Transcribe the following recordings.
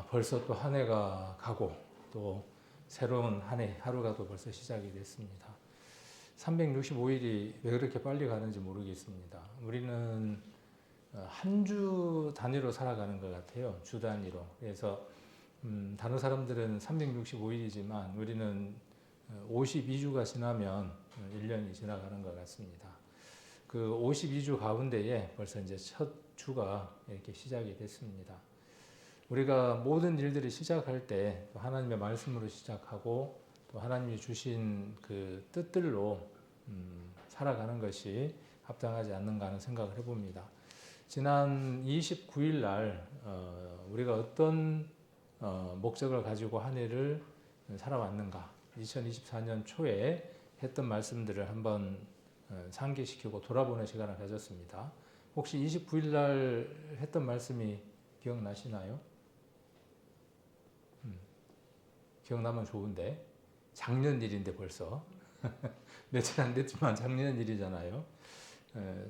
벌써 또 한 해가 가고 또 새로운 한 해 하루가 또 벌써 시작이 됐습니다. 365일이 왜 그렇게 빨리 가는지 모르겠습니다. 우리는 한 주 단위로 살아가는 것 같아요. 주 단위로. 그래서 다른 사람들은 365일이지만 우리는 52주가 지나면 1년이 지나가는 것 같습니다. 그 52주 가운데에 벌써 이제 첫 주가 이렇게 시작이 됐습니다. 우리가 모든 일들을 시작할 때 하나님의 말씀으로 시작하고 또 하나님이 주신 그 뜻들로 살아가는 것이 합당하지 않는가 하는 생각을 해봅니다. 지난 29일 날 우리가 어떤 목적을 가지고 한 해를 살아왔는가, 2024년 초에 했던 말씀들을 한번 상기시키고 돌아보는 시간을 가졌습니다. 혹시 29일 날 했던 말씀이 기억나시나요? 기억나면 좋은데 작년 일인데 벌써 며칠 안 됐지만 작년 일이잖아요.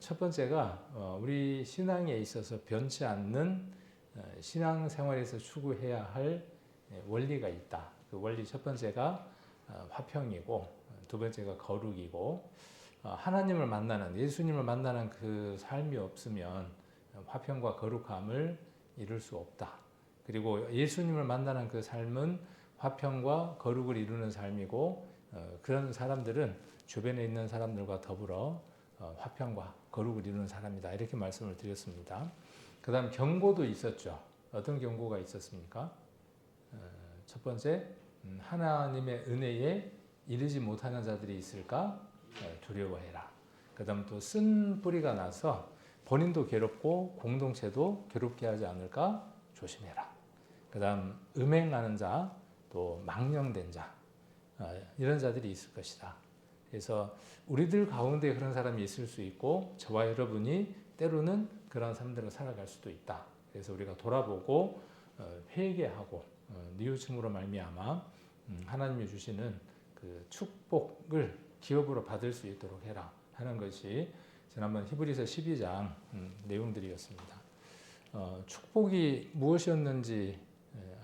첫 번째가 우리 신앙에 있어서 변치 않는 신앙생활에서 추구해야 할 원리가 있다. 그 원리 첫 번째가 화평이고 두 번째가 거룩이고 하나님을 만나는, 예수님을 만나는 그 삶이 없으면 화평과 거룩함을 이룰 수 없다. 그리고 예수님을 만나는 그 삶은 화평과 거룩을 이루는 삶이고 그런 사람들은 주변에 있는 사람들과 더불어 화평과 거룩을 이루는 사람이다. 이렇게 말씀을 드렸습니다. 그 다음 경고도 있었죠. 어떤 경고가 있었습니까? 첫 번째, 하나님의 은혜에 이르지 못하는 자들이 있을까? 두려워해라. 그 다음 또 쓴 뿌리가 나서 본인도 괴롭고 공동체도 괴롭게 하지 않을까? 조심해라. 그 다음 음행하는 자, 또 망령된 자, 이런 자들이 있을 것이다. 그래서 우리들 가운데 그런 사람이 있을 수 있고 저와 여러분이 때로는 그런 삶들을 살아갈 수도 있다. 그래서 우리가 돌아보고 회개하고 뉘우침으로 말미암아 하나님이 주시는 그 축복을 기업으로 받을 수 있도록 해라 하는 것이 지난번 히브리서 12장 내용들이었습니다. 축복이 무엇이었는지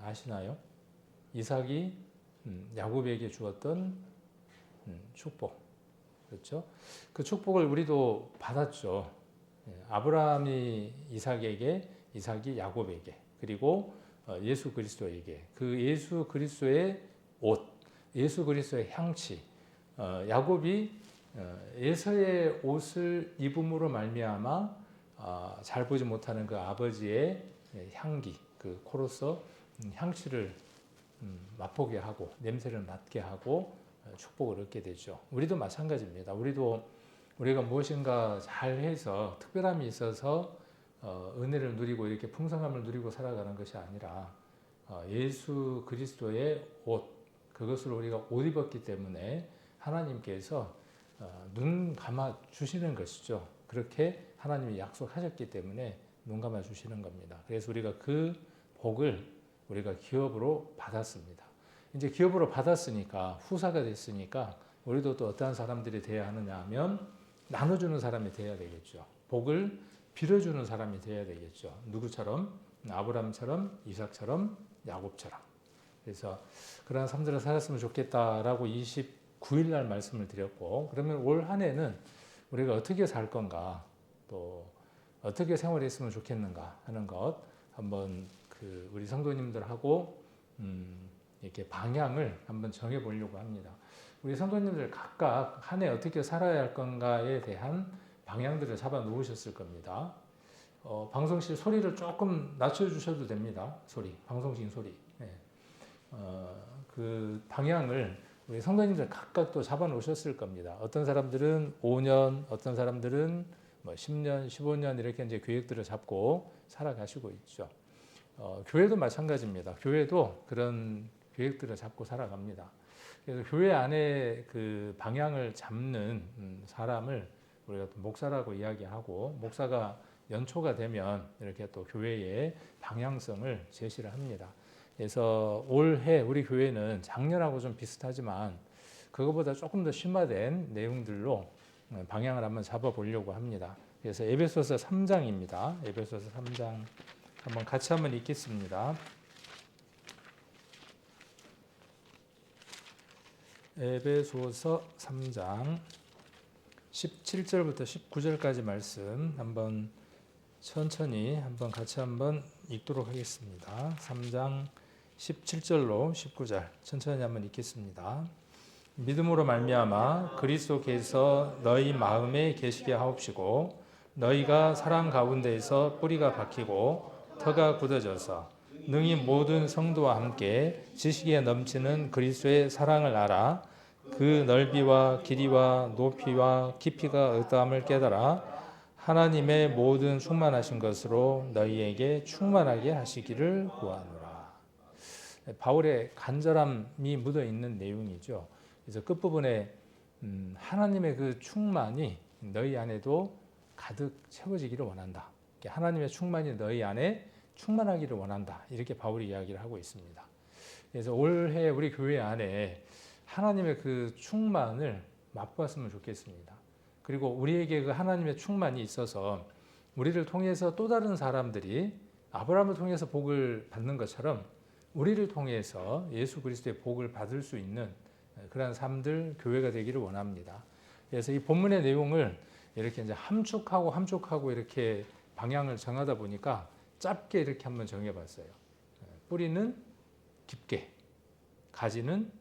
아시나요? 이삭이 야곱에게 주었던 축복, 그렇죠? 그 축복을 우리도 받았죠. 아브라함이 이삭에게, 이삭이 야곱에게, 그리고 예수 그리스도에게 그 예수 그리스도의 옷, 예수 그리스도의 향치, 야곱이 에서의 옷을 입음으로 말미암아 잘 보지 못하는 그 아버지의 향기, 그 코로서 향치를 맛보게 하고 냄새를 맡게 하고 축복을 얻게 되죠. 우리도 마찬가지입니다. 우리가 무엇인가 잘해서 특별함이 있어서 은혜를 누리고 이렇게 풍성함을 누리고 살아가는 것이 아니라 예수 그리스도의 옷, 그것을 우리가 옷 입었기 때문에 하나님께서 눈 감아 주시는 것이죠. 그렇게 하나님이 약속하셨기 때문에 눈 감아 주시는 겁니다. 그래서 우리가 그 복을 우리가 기업으로 받았습니다. 이제 기업으로 받았으니까 후사가 됐으니까 우리도 또 어떠한 사람들이 되어야 하느냐 하면 나눠주는 사람이 되어야 되겠죠. 복을 빌어주는 사람이 되어야 되겠죠. 누구처럼? 아브라함처럼, 이삭처럼, 야곱처럼. 그래서 그런 삶들을 살았으면 좋겠다라고 29일 날 말씀을 드렸고, 그러면 올 한 해는 우리가 어떻게 살 건가, 또 어떻게 생활했으면 좋겠는가 하는 것 한번 우리 성도님들하고 이렇게 방향을 한번 정해 보려고 합니다. 우리 성도님들 각각 한 해 어떻게 살아야 할 건가에 대한 방향들을 잡아 놓으셨을 겁니다. 방송실 소리를 조금 낮춰주셔도 됩니다. 방송실 소리. 네. 그 방향을 우리 성도님들 각각 또 잡아 놓으셨을 겁니다. 어떤 사람들은 5년, 어떤 사람들은 10년, 15년 이렇게 이제 계획들을 잡고 살아가시고 있죠. 교회도 마찬가지입니다. 교회도 그런 계획들을 잡고 살아갑니다. 그래서 교회 안에 그 방향을 잡는 사람을 우리가 또 목사라고 이야기하고, 목사가 연초가 되면 이렇게 또 교회의 방향성을 제시를 합니다. 그래서 올해 우리 교회는 작년하고 좀 비슷하지만 그거보다 조금 더 심화된 내용들로 방향을 한번 잡아보려고 합니다. 그래서 에베소서 3장입니다. 에베소서 3장 한번 같이 한번 읽겠습니다. 에베소서 3장 17절부터 19절까지 말씀 한번 천천히 같이 읽도록 하겠습니다. 3장 17절로 19절 천천히 한번 읽겠습니다. 믿음으로 말미암아 그리스도께서 너희 마음에 계시게 하옵시고 너희가 사랑 가운데에서 뿌리가 박히고 터가 굳어져서 능히 모든 성도와 함께 지식에 넘치는 그리스도의 사랑을 알아 그 넓이와 길이와 높이와 깊이가 어떠함을 깨달아 하나님의 모든 충만하신 것으로 너희에게 충만하게 하시기를 구하노라. 바울의 간절함이 묻어 있는 내용이죠. 그래서 끝부분에 하나님의 그 충만이 너희 안에도 가득 채워지기를 원한다. 하나님의 충만이 너희 안에 충만하기를 원한다. 이렇게 바울이 이야기를 하고 있습니다. 그래서 올해 우리 교회 안에 하나님의 그 충만을 맛보았으면 좋겠습니다. 그리고 우리에게 그 하나님의 충만이 있어서 우리를 통해서 또 다른 사람들이 아브라함을 통해서 복을 받는 것처럼 우리를 통해서 예수 그리스도의 복을 받을 수 있는 그런 삶들 교회가 되기를 원합니다. 그래서 이 본문의 내용을 이렇게 이제 함축하고 이렇게 방향을 정하다 보니까 짧게 이렇게 한번 정해봤어요. 뿌리는 깊게, 가지는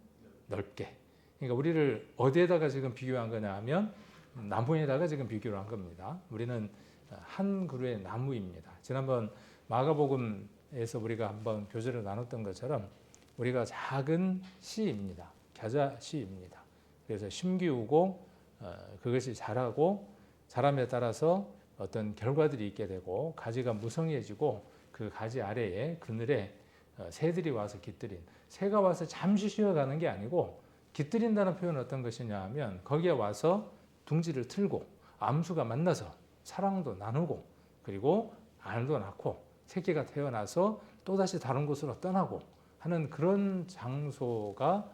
넓게. 그러니까 우리를 어디에다가 지금 비교한 거냐 하면 나무에다가 지금 비교를 한 겁니다. 우리는 한 그루의 나무입니다. 지난번 마가복음에서 우리가 한번 교제를 나눴던 것처럼 우리가 작은 씨입니다. 겨자씨입니다. 그래서 심기우고 그것이 자라고 자람에 따라서 어떤 결과들이 있게 되고 가지가 무성해지고 그 가지 아래에 그늘에 새들이 와서 깃들인, 새가 와서 잠시 쉬어가는 게 아니고 깃들인다는 표현은 어떤 것이냐 하면 거기에 와서 둥지를 틀고 암수가 만나서 사랑도 나누고 그리고 알도 낳고 새끼가 태어나서 또다시 다른 곳으로 떠나고 하는 그런 장소가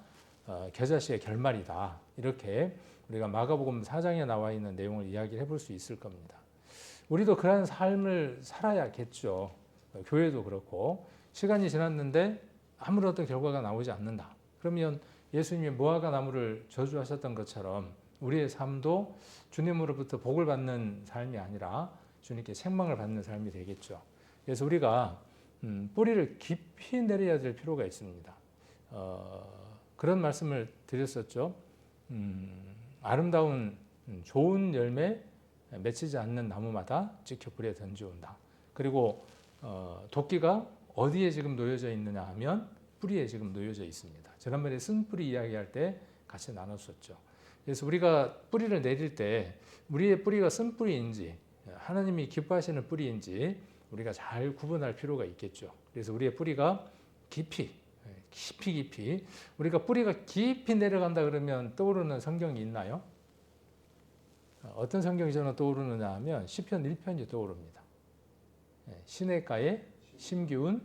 겨자씨의 결말이다. 이렇게 우리가 마가복음 4장에 나와 있는 내용을 이야기를 해볼 수 있을 겁니다. 우리도 그러한 삶을 살아야겠죠. 교회도 그렇고 시간이 지났는데 아무런 어떤 결과가 나오지 않는다. 그러면 예수님이 무화과 나무를 저주하셨던 것처럼 우리의 삶도 주님으로부터 복을 받는 삶이 아니라 주님께 책망을 받는 삶이 되겠죠. 그래서 우리가 뿌리를 깊이 내려야 될 필요가 있습니다. 그런 말씀을 드렸었죠. 아름다운 좋은 열매 맺히지 않는 나무마다 찍혀 불에 던지온다. 그리고 도끼가 어디에 지금 놓여져 있느냐 하면 뿌리에 지금 놓여져 있습니다. 지난번에 쓴뿌리 이야기할 때 같이 나눴었죠. 그래서 우리가 뿌리를 내릴 때 우리의 뿌리가 쓴뿌리인지 하나님이 기뻐하시는 뿌리인지 우리가 잘 구분할 필요가 있겠죠. 그래서 우리의 뿌리가 깊이 우리가 뿌리가 깊이 내려간다 그러면 떠오르는 성경이 있나요? 어떤 성경이 저는 떠오르느냐 하면 시편 1편이 떠오릅니다. 시냇가에 심기운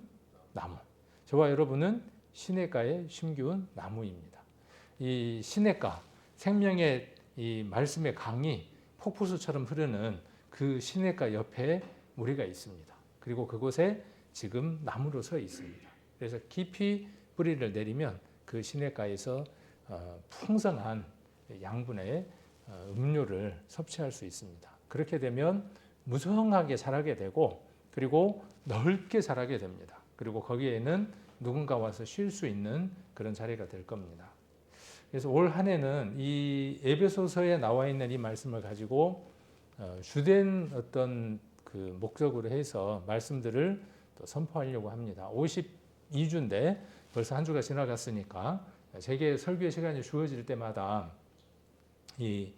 나무. 저와 여러분은 시냇가에 심기운 나무입니다. 이 시냇가, 생명의 이 말씀의 강이 폭포수처럼 흐르는 그 시냇가 옆에 우리가 있습니다. 그리고 그곳에 지금 나무로 서 있습니다. 그래서 깊이 뿌리를 내리면 그 시냇가에서 풍성한 양분의 음료를 섭취할 수 있습니다. 그렇게 되면 무성하게 자라게 되고 그리고 넓게 자라게 됩니다. 그리고 거기에는 누군가 와서 쉴 수 있는 그런 자리가 될 겁니다. 그래서 올 한 해는 이 에베소서에 나와 있는 이 말씀을 가지고 주된 어떤 그 목적으로 해서 말씀들을 또 선포하려고 합니다. 52주인데 벌써 한 주가 지나갔으니까 제게 설교의 시간이 주어질 때마다 이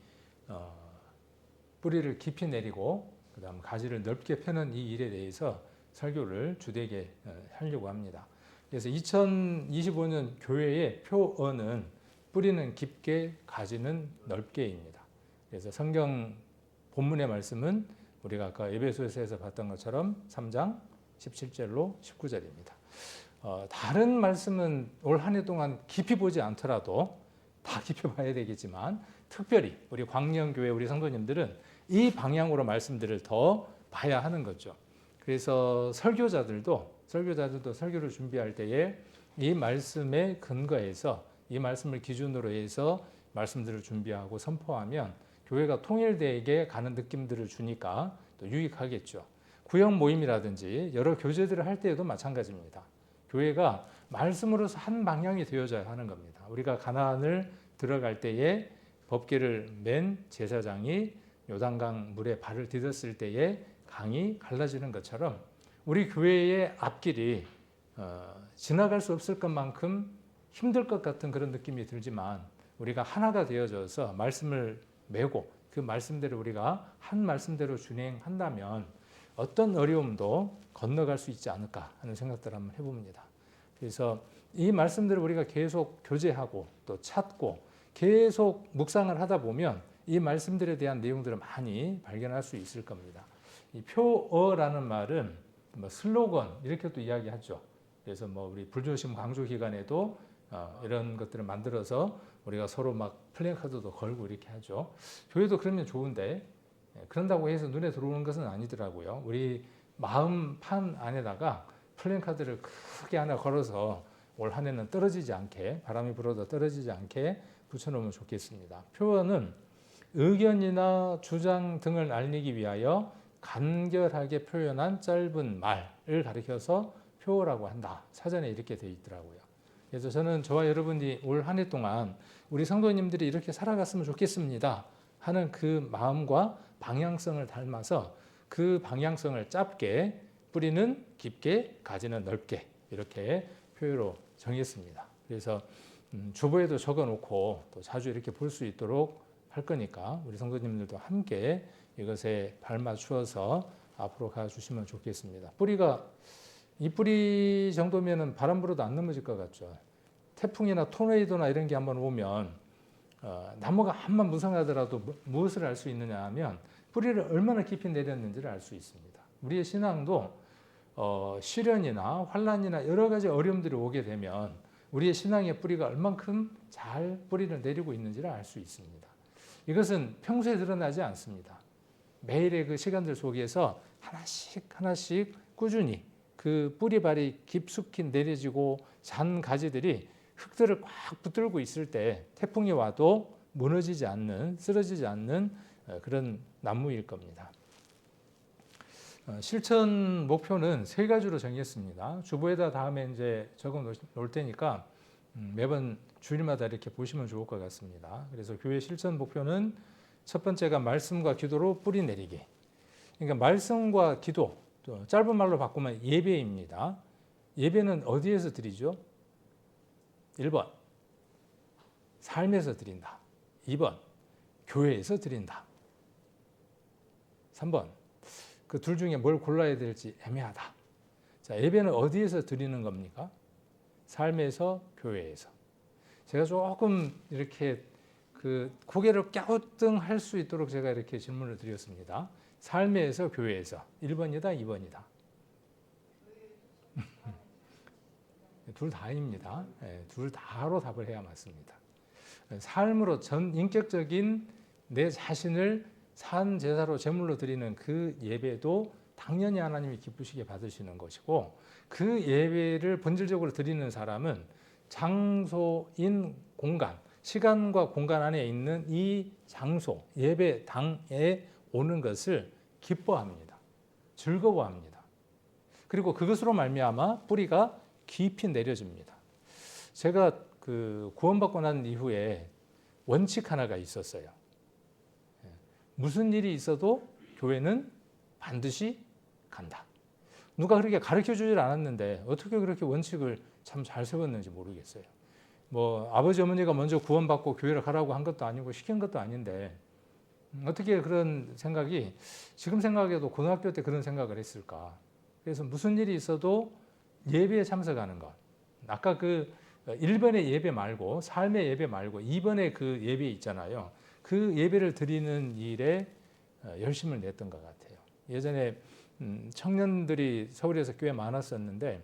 뿌리를 깊이 내리고 그다음 가지를 넓게 펴는 이 일에 대해서 설교를 주되게 하려고 합니다. 그래서 2025년 교회의 표어는 뿌리는 깊게 가지는 넓게입니다. 그래서 성경 본문의 말씀은 우리가 아까 에베소서에서 봤던 것처럼 3장 17절로 19절입니다. 다른 말씀은 올 한 해 동안 깊이 보지 않더라도 다 깊이 봐야 되겠지만 특별히 우리 광명교회 우리 성도님들은 이 방향으로 말씀들을 더 봐야 하는 거죠. 그래서 설교자들도 설교를 준비할 때에 이 말씀에 근거해서 이 말씀을 기준으로 해서 말씀들을 준비하고 선포하면 교회가 통일되게 가는 느낌들을 주니까 또 유익하겠죠. 구역 모임이라든지 여러 교제들을 할 때에도 마찬가지입니다. 교회가 말씀으로서 한 방향이 되어져야 하는 겁니다. 우리가 가나안을 들어갈 때에 법궤를 맨 제사장이 요단강 물에 발을 디뎠을 때에 강이 갈라지는 것처럼 우리 교회의 앞길이 지나갈 수 없을 것만큼 힘들 것 같은 그런 느낌이 들지만 우리가 하나가 되어져서 말씀을 메고 그 말씀대로 우리가 한 말씀대로 준행한다면 어떤 어려움도 건너갈 수 있지 않을까 하는 생각들을 한번 해봅니다. 그래서 이 말씀들을 우리가 계속 교제하고 또 찾고 계속 묵상을 하다 보면 이 말씀들에 대한 내용들을 많이 발견할 수 있을 겁니다. 이 표어라는 말은 뭐 슬로건 이렇게 또 이야기하죠. 그래서 뭐 우리 불조심 강조 기간에도 이런 것들을 만들어서 우리가 서로 막 플래카드도 걸고 이렇게 하죠. 교회도 그러면 좋은데 그런다고 해서 눈에 들어오는 것은 아니더라고요. 우리 마음 판 안에다가 플래카드를 크게 하나 걸어서 올 한 해는 떨어지지 않게 바람이 불어도 떨어지지 않게 붙여놓으면 좋겠습니다. 표어는 의견이나 주장 등을 알리기 위하여 간결하게 표현한 짧은 말을 가리켜서 표어라고 한다. 사전에 이렇게 되어 있더라고요. 그래서 저는 저와 여러분이 올 한 해 동안 우리 성도님들이 이렇게 살아갔으면 좋겠습니다 하는 그 마음과 방향성을 닮아서 그 방향성을 짧게 뿌리는 깊게 가지는 넓게 이렇게 표어로 정했습니다. 그래서 주보에도 적어놓고 또 자주 이렇게 볼 수 있도록 할 거니까 우리 성도님들도 함께 이것에 발맞추어서 앞으로 가주시면 좋겠습니다. 뿌리가 이 뿌리 정도면은 바람 불어도 안 넘어질 것 같죠. 태풍이나 토네이도나 이런 게 한번 오면 나무가 한번 무성하더라도 무엇을 알 수 있느냐 하면 뿌리를 얼마나 깊이 내렸는지를 알 수 있습니다. 우리의 신앙도 시련이나 환란이나 여러 가지 어려움들이 오게 되면 우리의 신앙의 뿌리가 얼만큼 잘 뿌리를 내리고 있는지를 알 수 있습니다. 이것은 평소에 드러나지 않습니다. 매일의 그 시간들 속에서 하나씩 하나씩 꾸준히 그 뿌리발이 깊숙이 내려지고 잔 가지들이 흙들을 꽉 붙들고 있을 때 태풍이 와도 무너지지 않는, 쓰러지지 않는 그런 나무일 겁니다. 실천 목표는 3가지로 정했습니다. 주보에다 다음에 이제 적어 놓을 테니까 매번 주일마다 이렇게 보시면 좋을 것 같습니다. 그래서 교회 실천 목표는 첫 번째가 말씀과 기도로 뿌리 내리기. 그러니까 말씀과 기도, 또 짧은 말로 바꾸면 예배입니다. 예배는 어디에서 드리죠? 1번, 삶에서 드린다. 2번, 교회에서 드린다. 3번, 그 둘 중에 뭘 골라야 될지 애매하다. 자, 예배는 어디에서 드리는 겁니까? 삶에서, 교회에서. 제가 조금 이렇게 그 고개를 갸우뚱할 수 있도록 제가 이렇게 질문을 드렸습니다. 삶에서, 교회에서. 1번이다, 2번이다. 둘 다입니다. 둘 다로 답을 해야 맞습니다. 삶으로 전 인격적인 내 자신을 산 제사로 제물로 드리는 그 예배도 당연히 하나님이 기쁘시게 받으시는 것이고 그 예배를 본질적으로 드리는 사람은 장소인 공간, 시간과 공간 안에 있는 이 장소, 예배당에 오는 것을 기뻐합니다. 즐거워합니다. 그리고 그것으로 말미암아 뿌리가 깊이 내려집니다. 제가 그 구원받고 난 이후에 원칙 하나가 있었어요. 무슨 일이 있어도 교회는 반드시 간다. 누가 그렇게 가르쳐 주질 않았는데 어떻게 그렇게 원칙을 참 잘 세웠는지 모르겠어요. 뭐 아버지 어머니가 먼저 구원받고 교회를 가라고 한 것도 아니고 시킨 것도 아닌데 어떻게 그런 생각이 지금 생각해도 고등학교 때 그런 생각을 했을까. 그래서 무슨 일이 있어도 예배에 참석하는 것. 아까 그 1번의 예배 말고 삶의 예배 말고 2번의 그 예배 있잖아요. 그 예배를 드리는 일에 열심을 냈던 것 같아요. 예전에 청년들이 서울에서 꽤 많았었는데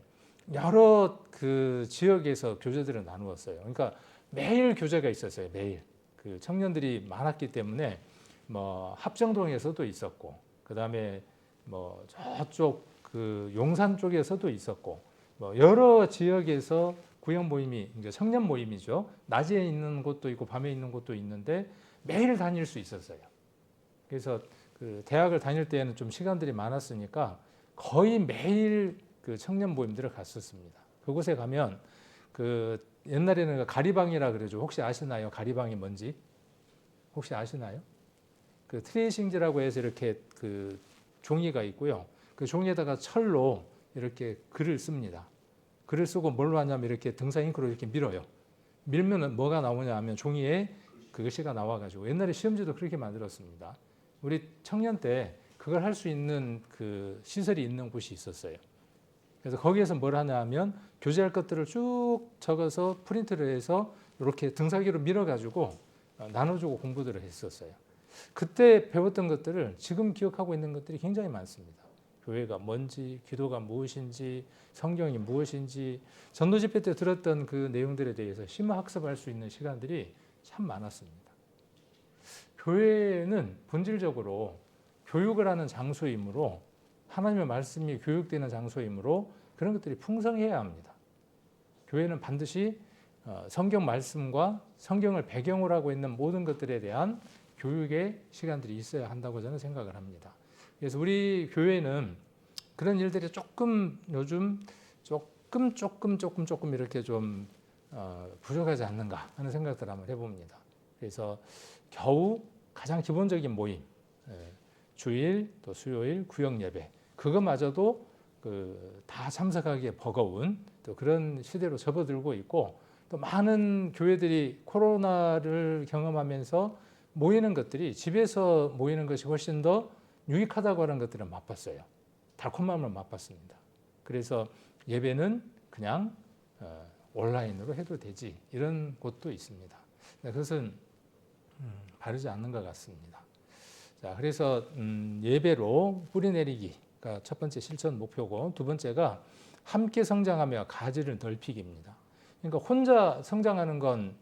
여러 그 지역에서 교제들을 나누었어요. 그러니까 매일 교제가 있었어요. 매일. 그 청년들이 많았기 때문에 뭐 합정동에서도 있었고 그다음에 뭐 저쪽 그 용산 쪽에서도 있었고 뭐 여러 지역에서 구역 모임이 이제 청년 모임이죠. 낮에 있는 곳도 있고 밤에 있는 곳도 있는데 매일 다닐 수 있었어요. 그래서 그 대학을 다닐 때에는 좀 시간들이 많았으니까 거의 매일 그 청년 모임들을 갔었습니다. 그곳에 가면 그 옛날에는 그 가리방이라 그러죠. 혹시 아시나요? 가리방이 뭔지? 혹시 아시나요? 그 트레이싱지라고 해서 이렇게 그 종이가 있고요. 그 종이에다가 철로 이렇게 글을 씁니다. 글을 쓰고 뭘로 하냐면 이렇게 등산 잉크로 이렇게 밀어요. 밀면은 뭐가 나오냐 하면 종이에 그 글씨가 나와가지고 옛날에 시험지도 그렇게 만들었습니다. 우리 청년 때 그걸 할 수 있는 그 시설이 있는 곳이 있었어요. 그래서 거기에서 뭘 하냐 하면 교재할 것들을 쭉 적어서 프린트를 해서 이렇게 등살기로 밀어가지고 나눠주고 공부들을 했었어요. 그때 배웠던 것들을 지금 기억하고 있는 것들이 굉장히 많습니다. 교회가 뭔지, 기도가 무엇인지, 성경이 무엇인지, 전도 집회 때 들었던 그 내용들에 대해서 심화 학습할 수 있는 시간들이 참 많았습니다. 교회는 본질적으로 교육을 하는 장소이므로 하나님의 말씀이 교육되는 장소이므로 그런 것들이 풍성해야 합니다. 교회는 반드시 성경 말씀과 성경을 배경으로 하고 있는 모든 것들에 대한 교육의 시간들이 있어야 한다고 저는 생각을 합니다. 그래서 우리 교회는 그런 일들이 조금 요즘 조금 이렇게 좀 부족하지 않는가 하는 생각들을 한번 해봅니다. 그래서 겨우 가장 기본적인 모임, 주일 또 수요일 구역 예배 그것마저도 다 참석하기에 버거운 또 그런 시대로 접어들고 있고 또 많은 교회들이 코로나를 경험하면서 모이는 것들이 집에서 모이는 것이 훨씬 더 유익하다고 하는 것들은 맛봤어요. 달콤함을 맛봤습니다. 그래서 예배는 그냥 온라인으로 해도 되지 이런 곳도 있습니다. 그것은 바르지 않는 것 같습니다. 자, 그래서 예배로 뿌리내리기가 첫 번째 실천 목표고 두 번째가 함께 성장하며 가지를 넓히기입니다. 그러니까 혼자 성장하는 건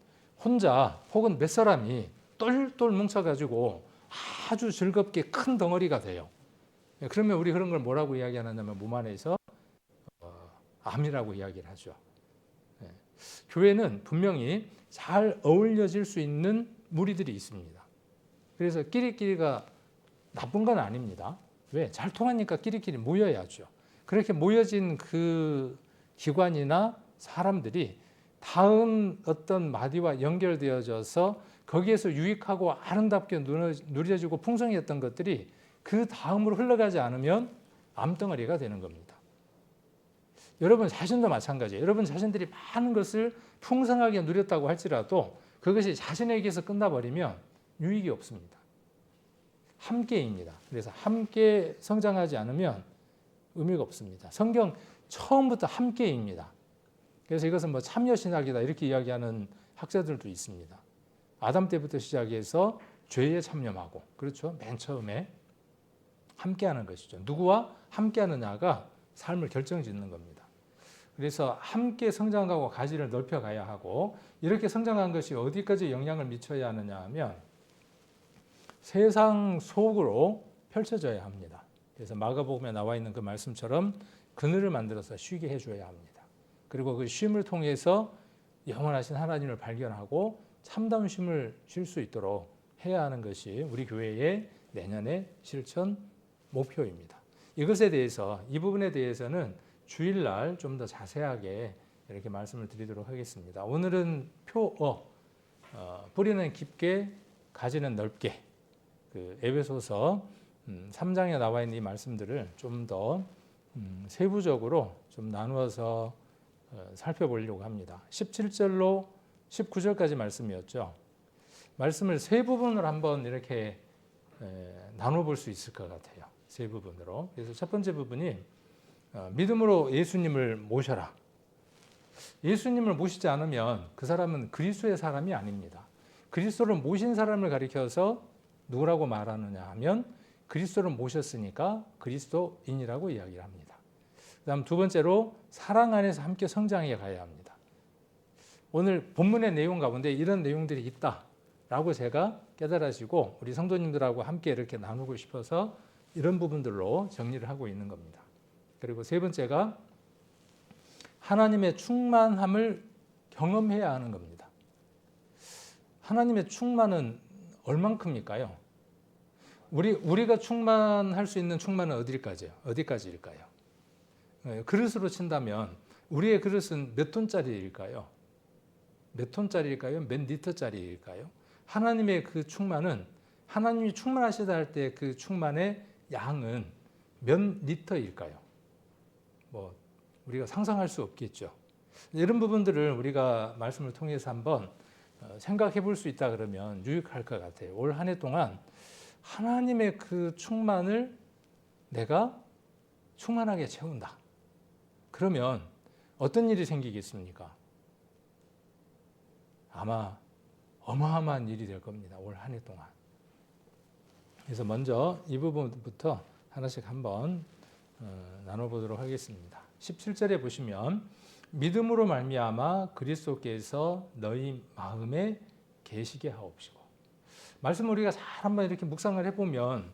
혼자 혹은 몇 사람이 똘똘 뭉쳐가지고 아주 즐겁게 큰 덩어리가 돼요. 그러면 우리 그런 걸 뭐라고 이야기하냐면 몸 안에서 암이라고 이야기를 하죠. 교회는 분명히 잘 어울려질 수 있는 무리들이 있습니다. 그래서 끼리끼리가 나쁜 건 아닙니다. 왜? 잘 통하니까 끼리끼리 모여야죠. 그렇게 모여진 그 기관이나 사람들이 다음 어떤 마디와 연결되어져서 거기에서 유익하고 아름답게 누려지고 풍성했던 것들이 그 다음으로 흘러가지 않으면 암덩어리가 되는 겁니다. 여러분 자신도 마찬가지예요. 여러분 자신들이 많은 것을 풍성하게 누렸다고 할지라도 그것이 자신에게서 끝나버리면 유익이 없습니다. 함께입니다. 그래서 함께 성장하지 않으면 의미가 없습니다. 성경 처음부터 함께입니다. 그래서 이것은 뭐 참여신학이다 이렇게 이야기하는 학자들도 있습니다. 아담 때부터 시작해서 죄에 참여하고 그렇죠. 맨 처음에 함께하는 것이죠. 누구와 함께하느냐가 삶을 결정짓는 겁니다. 그래서 함께 성장하고 가지를 넓혀가야 하고 이렇게 성장한 것이 어디까지 영향을 미쳐야 하느냐 하면 세상 속으로 펼쳐져야 합니다. 그래서 마가복음에 나와 있는 그 말씀처럼 그늘을 만들어서 쉬게 해줘야 합니다. 그리고 그 쉼을 통해서 영원하신 하나님을 발견하고 참다운 쉼을 쉴 수 있도록 해야 하는 것이 우리 교회의 내년의 실천 목표입니다. 이것에 대해서 이 부분에 대해서는 주일날 좀 더 자세하게 이렇게 말씀을 드리도록 하겠습니다. 오늘은 뿌리는 깊게 가지는 넓게 그 에베소서 3장에 나와 있는 이 말씀들을 좀 더 세부적으로 좀 나누어서 살펴보려고 합니다. 17절로 19절까지 말씀이었죠. 말씀을 세 부분으로 한번 이렇게 나눠볼 수 있을 것 같아요. 세 부분으로. 그래서 첫 번째 부분이 믿음으로 예수님을 모셔라. 예수님을 모시지 않으면 그 사람은 그리스도의 사람이 아닙니다. 그리스도를 모신 사람을 가리켜서 누구라고 말하느냐 하면 그리스도를 모셨으니까 그리스도인이라고 이야기를 합니다. 그다음 두 번째로 사랑 안에서 함께 성장해 가야 합니다. 오늘 본문의 내용 가운데 이런 내용들이 있다라고 제가 깨달아지고 우리 성도님들하고 함께 이렇게 나누고 싶어서 이런 부분들로 정리를 하고 있는 겁니다. 그리고 세 번째가 하나님의 충만함을 경험해야 하는 겁니다. 하나님의 충만은 얼만큼일까요? 우리가 충만할 수 있는 충만은 어디까지일까요? 그릇으로 친다면 우리의 그릇은 몇 톤짜리일까요? 몇 톤짜리일까요? 몇 리터짜리일까요? 하나님의 그 충만은 하나님이 충만하시다 할 때 그 충만의 양은 몇 리터일까요? 뭐 우리가 상상할 수 없겠죠. 이런 부분들을 우리가 말씀을 통해서 한번 생각해 볼 수 있다 그러면 유익할 것 같아요. 올 한 해 동안 하나님의 그 충만을 내가 충만하게 채운다. 그러면 어떤 일이 생기겠습니까? 아마 어마어마한 일이 될 겁니다. 올 한 해 동안. 그래서 먼저 이 부분부터 하나씩 한번 나눠보도록 하겠습니다. 17절에 보시면 믿음으로 말미암아 그리스도께서 너희 마음에 계시게 하옵시고. 말씀을 우리가 잘 한번 이렇게 묵상을 해보면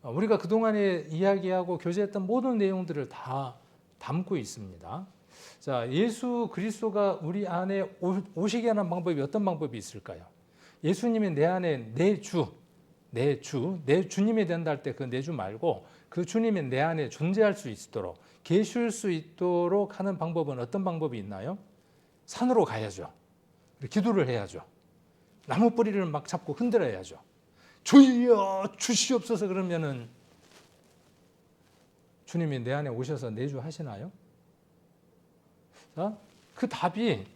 우리가 그동안에 이야기하고 교제했던 모든 내용들을 다 담고 있습니다. 자, 예수 그리스도가 우리 안에 오시게 하는 방법이 어떤 방법이 있을까요? 예수님이 내 안에 내 주님이 된다 할 때 그 내 주 말고 그 주님이 내 안에 존재할 수 있도록 계실 수 있도록 하는 방법은 어떤 방법이 있나요? 산으로 가야죠. 기도를 해야죠. 나무 뿌리를 막 잡고 흔들어야죠. 주여 주시옵소서. 그러면은 주님이 내 안에 오셔서 내주하시나요? 자, 그 답이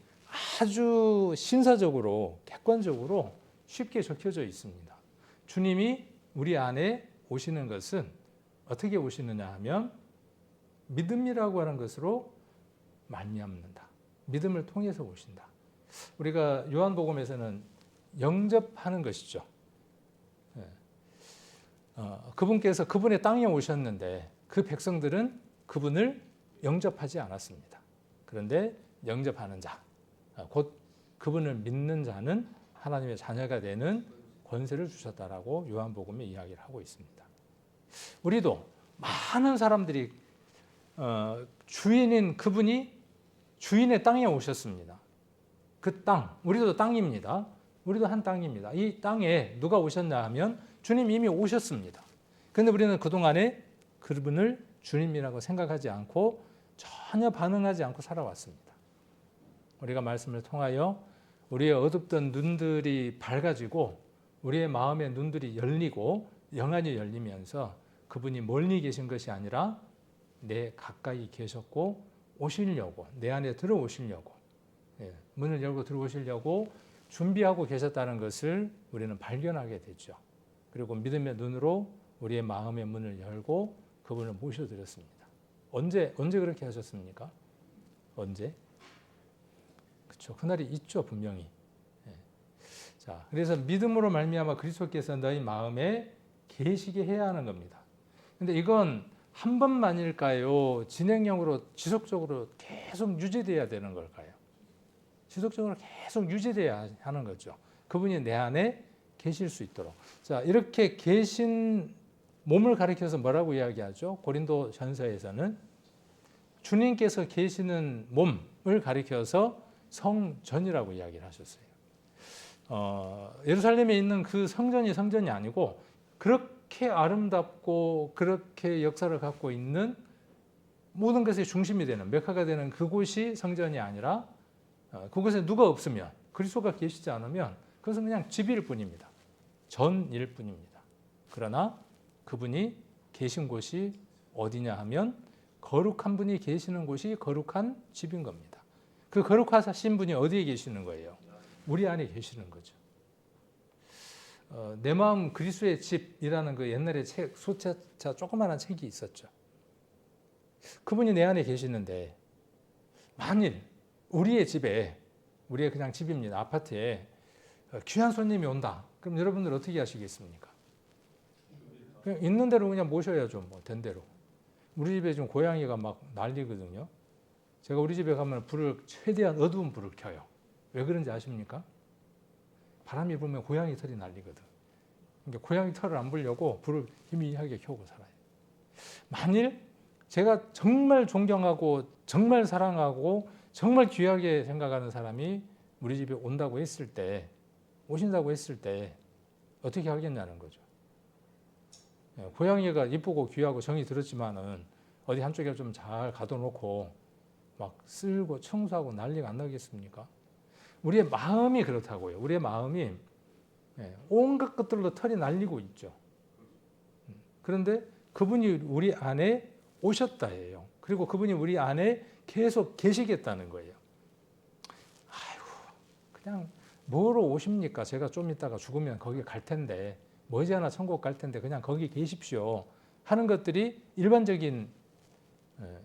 아주 신사적으로 객관적으로 쉽게 적혀져 있습니다. 주님이 우리 안에 오시는 것은 어떻게 오시느냐 하면 믿음이라고 하는 것으로 말미암는다. 믿음을 통해서 오신다. 우리가 요한복음에서는 영접하는 것이죠. 그분께서 그분의 땅에 오셨는데 그 백성들은 그분을 영접하지 않았습니다. 그런데 영접하는 자, 곧 그분을 믿는 자는 하나님의 자녀가 되는 권세를 주셨다라고 요한복음에 이야기를 하고 있습니다. 우리도 많은 사람들이 주인인 그분이 주인의 땅에 오셨습니다. 그 땅, 우리도 땅입니다. 우리도 한 땅입니다. 이 땅에 누가 오셨냐 하면 주님 이미 오셨습니다. 그런데 우리는 그동안에 그분을 주님이라고 생각하지 않고 전혀 반응하지 않고 살아왔습니다. 우리가 말씀을 통하여 우리의 어둡던 눈들이 밝아지고 우리의 마음의 눈들이 열리고 영안이 열리면서 그분이 멀리 계신 것이 아니라 내 가까이 계셨고 오시려고 내 안에 들어오시려고 문을 열고 들어오시려고 준비하고 계셨다는 것을 우리는 발견하게 됐죠. 그리고 믿음의 눈으로 우리의 마음의 문을 열고 그분을 모셔드렸습니다. 언제 그렇게 하셨습니까? 언제? 그렇죠. 그날이 있죠, 분명히. 자, 그래서 믿음으로 말미암아 그리스도께서 너희 마음에 계시게 해야 하는 겁니다. 근데 이건 한 번만일까요? 진행형으로 지속적으로 계속 유지돼야 되는 걸까요? 지속적으로 계속 유지돼야 하는 거죠. 그분이 내 안에 계실 수 있도록. 자, 이렇게 계신 몸을 가리켜서 뭐라고 이야기하죠? 고린도전서에서는 주님께서 계시는 몸을 가리켜서 성전이라고 이야기를 하셨어요. 예루살렘에 있는 그 성전이 아니고 그렇게 아름답고 그렇게 역사를 갖고 있는 모든 것의 중심이 되는 메카가 되는 그곳이 성전이 아니라 그곳에 누가 없으면 그리스도가 계시지 않으면 그것은 그냥 집일 뿐입니다. 전일 뿐입니다. 그러나 그분이 계신 곳이 어디냐 하면 거룩한 분이 계시는 곳이 거룩한 집인 겁니다. 그 거룩하신 분이 어디에 계시는 거예요? 우리 안에 계시는 거죠. 내 마음 그리스도의 집이라는 그 옛날에 책, 소차 조그마한 책이 있었죠. 그분이 내 안에 계시는데 만일 우리의 집에, 우리의 그냥 집입니다. 아파트에 귀한 손님이 온다. 그럼 여러분들 어떻게 하시겠습니까? 그냥 있는 대로 그냥 모셔야죠. 뭐 된 대로. 우리 집에 지금 고양이가 막 난리거든요. 제가 우리 집에 가면 불을 최대한 어두운 불을 켜요. 왜 그런지 아십니까? 바람이 불면 고양이 털이 날리거든. 그러니까 고양이 털을 안 불려고 불을 희미하게 켜고 살아요. 만일 제가 정말 존경하고 정말 사랑하고 정말 귀하게 생각하는 사람이 우리 집에 온다고 했을 때, 오신다고 했을 때 어떻게 하겠냐는 거죠. 고양이가 이쁘고 귀하고 정이 들었지만은 어디 한쪽에 좀 잘 가둬놓고 막 쓸고 청소하고 난리가 안 나겠습니까? 우리의 마음이 그렇다고요. 우리의 마음이 온갖 것들로 털이 날리고 있죠. 그런데 그분이 우리 안에 오셨다예요. 그리고 그분이 우리 안에 계속 계시겠다는 거예요. 아이고, 그냥 뭐로 오십니까? 제가 좀 있다가 죽으면 거기 갈 텐데, 머지않아 천국 갈 텐데 그냥 거기 계십시오 하는 것들이 일반적인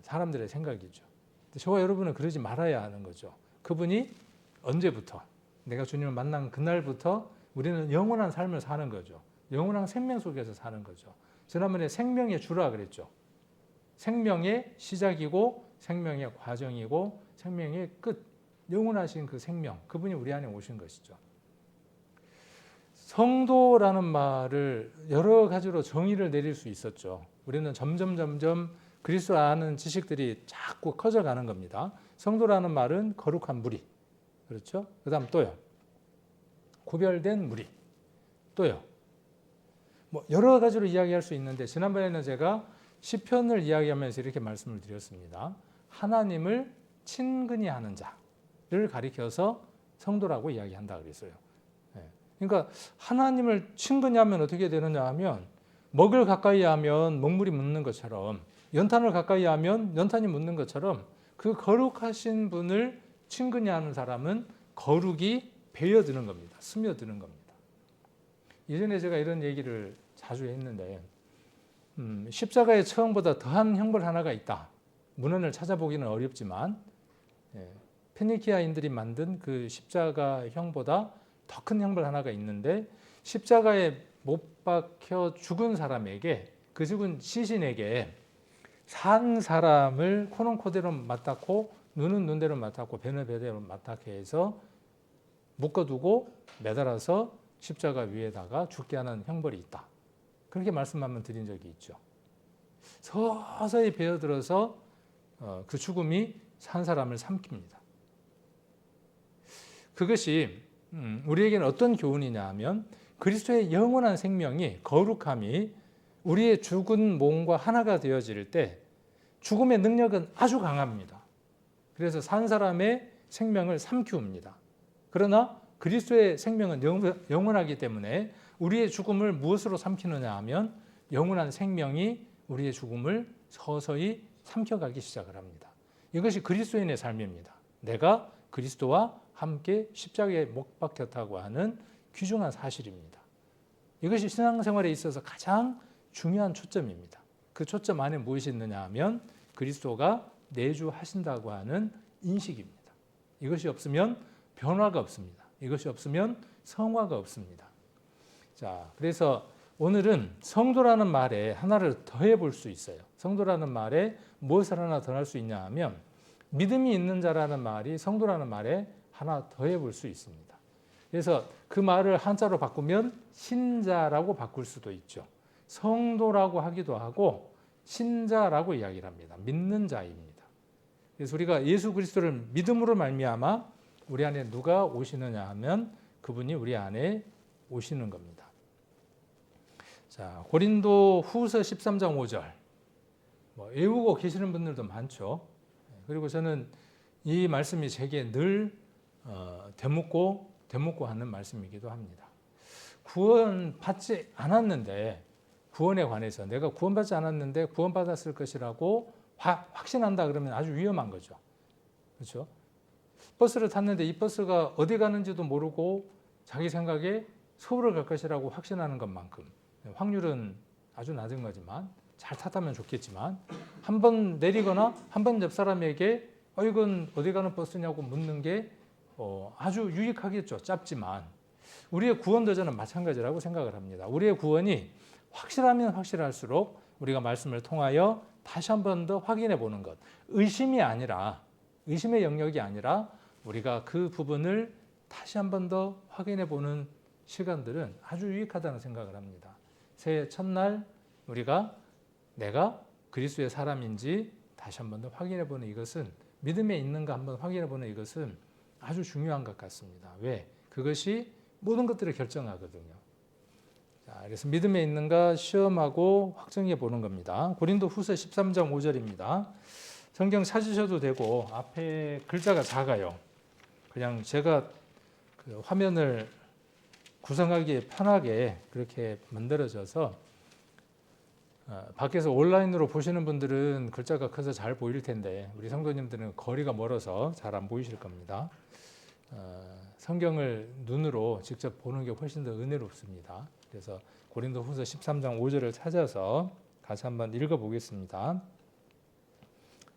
사람들의 생각이죠. 저와 여러분은 그러지 말아야 하는 거죠. 그분이 언제부터, 내가 주님을 만난 그날부터 우리는 영원한 삶을 사는 거죠. 영원한 생명 속에서 사는 거죠. 지난번에 생명의 주라 그랬죠. 생명의 시작이고 생명의 과정이고 생명의 끝, 영원하신 그 생명, 그분이 우리 안에 오신 것이죠. 성도라는 말을 여러 가지로 정의를 내릴 수 있었죠. 우리는 점점 그리스도 아는 지식들이 자꾸 커져가는 겁니다. 성도라는 말은 거룩한 무리, 그렇죠? 그 다음 또요, 구별된 무리, 또요, 뭐 여러 가지로 이야기할 수 있는데, 지난번에는 제가 시편을 이야기하면서 이렇게 말씀을 드렸습니다. 하나님을 친근히 하는 자를 가리켜서 성도라고 이야기한다 그랬어요. 그러니까 하나님을 친근히 하면 어떻게 되느냐 하면, 먹을 가까이 하면 먹물이 묻는 것처럼, 연탄을 가까이 하면 연탄이 묻는 것처럼, 그 거룩하신 분을 친근히 하는 사람은 거룩이 배어드는 겁니다. 스며드는 겁니다. 예전에 제가 이런 얘기를 자주 했는데, 십자가의 처음보다 더한 형벌 하나가 있다. 문헌을 찾아보기는 어렵지만 페니키아인들이 만든 그 십자가 형보다 더 큰 형벌 하나가 있는데, 십자가에 못 박혀 죽은 사람에게, 그 죽은 시신에게 산 사람을 코는 코대로 맞닿고 눈은 눈대로 맞닿고 배는 배대로 맞닿게 해서 묶어두고 매달아서 십자가 위에다가 죽게 하는 형벌이 있다. 그렇게 말씀 한번 드린 적이 있죠. 서서히 배어들어서 그 죽음이 산 사람을 삼킵니다. 그것이 우리에게는 어떤 교훈이냐 하면, 그리스도의 영원한 생명이, 거룩함이 우리의 죽은 몸과 하나가 되어질 때 죽음의 능력은 아주 강합니다. 그래서 산 사람의 생명을 삼키웁니다. 그러나 그리스도의 생명은 영원하기 때문에 우리의 죽음을 무엇으로 삼키느냐 하면, 영원한 생명이 우리의 죽음을 서서히 삼켜가기 시작을 합니다. 이것이 그리스도인의 삶입니다. 내가 그리스도와 함께 십자가에 못 박혔다고 하는 귀중한 사실입니다. 이것이 신앙생활에 있어서 가장 중요한 초점입니다. 그 초점 안에 무엇이 있느냐 하면, 그리스도가 내주하신다고 하는 인식입니다. 이것이 없으면 변화가 없습니다. 이것이 없으면 성화가 없습니다. 자, 그래서 오늘은 성도라는 말에 하나를 더해 볼 수 있어요. 성도라는 말에 무엇을 하나 더 할 수 있냐 하면, 믿음이 있는 자라는 말이 성도라는 말에 하나 더해 볼 수 있습니다. 그래서 그 말을 한자로 바꾸면 신자라고 바꿀 수도 있죠. 성도라고 하기도 하고 신자라고 이야기를 합니다. 믿는 자입니다. 그래서 우리가 예수 그리스도를 믿음으로 말미암아 우리 안에 누가 오시느냐 하면, 그분이 우리 안에 오시는 겁니다. 자, 고린도 후서 13장 5절 외우고 계시는 분들도 많죠. 그리고 저는 이 말씀이 제게 늘 되묻고 하는 말씀이기도 합니다. 구원받지 않았는데, 구원에 관해서 내가 구원받지 않았는데 구원받았을 것이라고 확신한다 그러면 아주 위험한 거죠. 그렇죠? 버스를 탔는데 이 버스가 어디 가는지도 모르고 자기 생각에 서울을 갈 것이라고 확신하는 것만큼, 확률은 아주 낮은 거지만, 잘 탔다면 좋겠지만, 한 번 내리거나 한 번 옆 사람에게 이건 어디 가는 버스냐고 묻는 게 아주 유익하겠죠. 짧지만 우리의 구원 도전은 마찬가지라고 생각을 합니다. 우리의 구원이 확실하면 확실할수록 우리가 말씀을 통하여 다시 한 번 더 확인해 보는 것, 의심의 영역이 아니라 우리가 그 부분을 다시 한 번 더 확인해 보는 시간들은 아주 유익하다는 생각을 합니다. 새해 첫날 우리가 내가 그리스도의 사람인지 다시 한 번 더 확인해 보는 이것은 믿음에 있는가 한번 확인해 보는 이것은 아주 중요한 것 같습니다. 왜? 그것이 모든 것들을 결정하거든요. 자, 그래서 믿음에 있는가 시험하고 확정해 보는 겁니다. 고린도후서 13장 5절입니다. 성경 찾으셔도 되고 앞에 글자가 작아요. 그냥 제가 그 화면을 구성하기 편하게 그렇게 만들어져서 밖에서 온라인으로 보시는 분들은 글자가 커서 잘 보일 텐데 우리 성도님들은 거리가 멀어서 잘 안 보이실 겁니다. 성경을 눈으로 직접 보는 게 훨씬 더 은혜롭습니다. 그래서 고린도후서 13장 5절을 찾아서 다시 한번 읽어보겠습니다.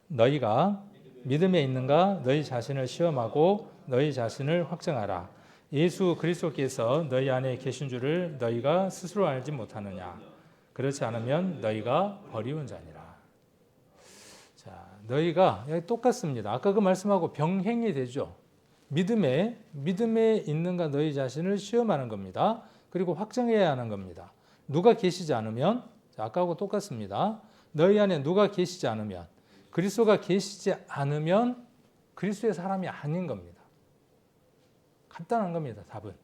너희가 믿음에 있는가 너희 자신을 시험하고 너희 자신을 확정하라. 예수 그리스도께서 너희 안에 계신 줄을 너희가 스스로 알지 못하느냐. 그렇지 않으면 너희가 버리운 자니라. 자, 너희가 똑같습니다. 아까 그 말씀하고 병행이 되죠. 믿음에 있는가 너희 자신을 시험하는 겁니다. 그리고 확정해야 하는 겁니다. 누가 계시지 않으면, 아까하고 똑같습니다. 너희 안에 누가 계시지 않으면, 그리스도가 계시지 않으면 그리스도의 사람이 아닌 겁니다. 간단한 겁니다. 답은.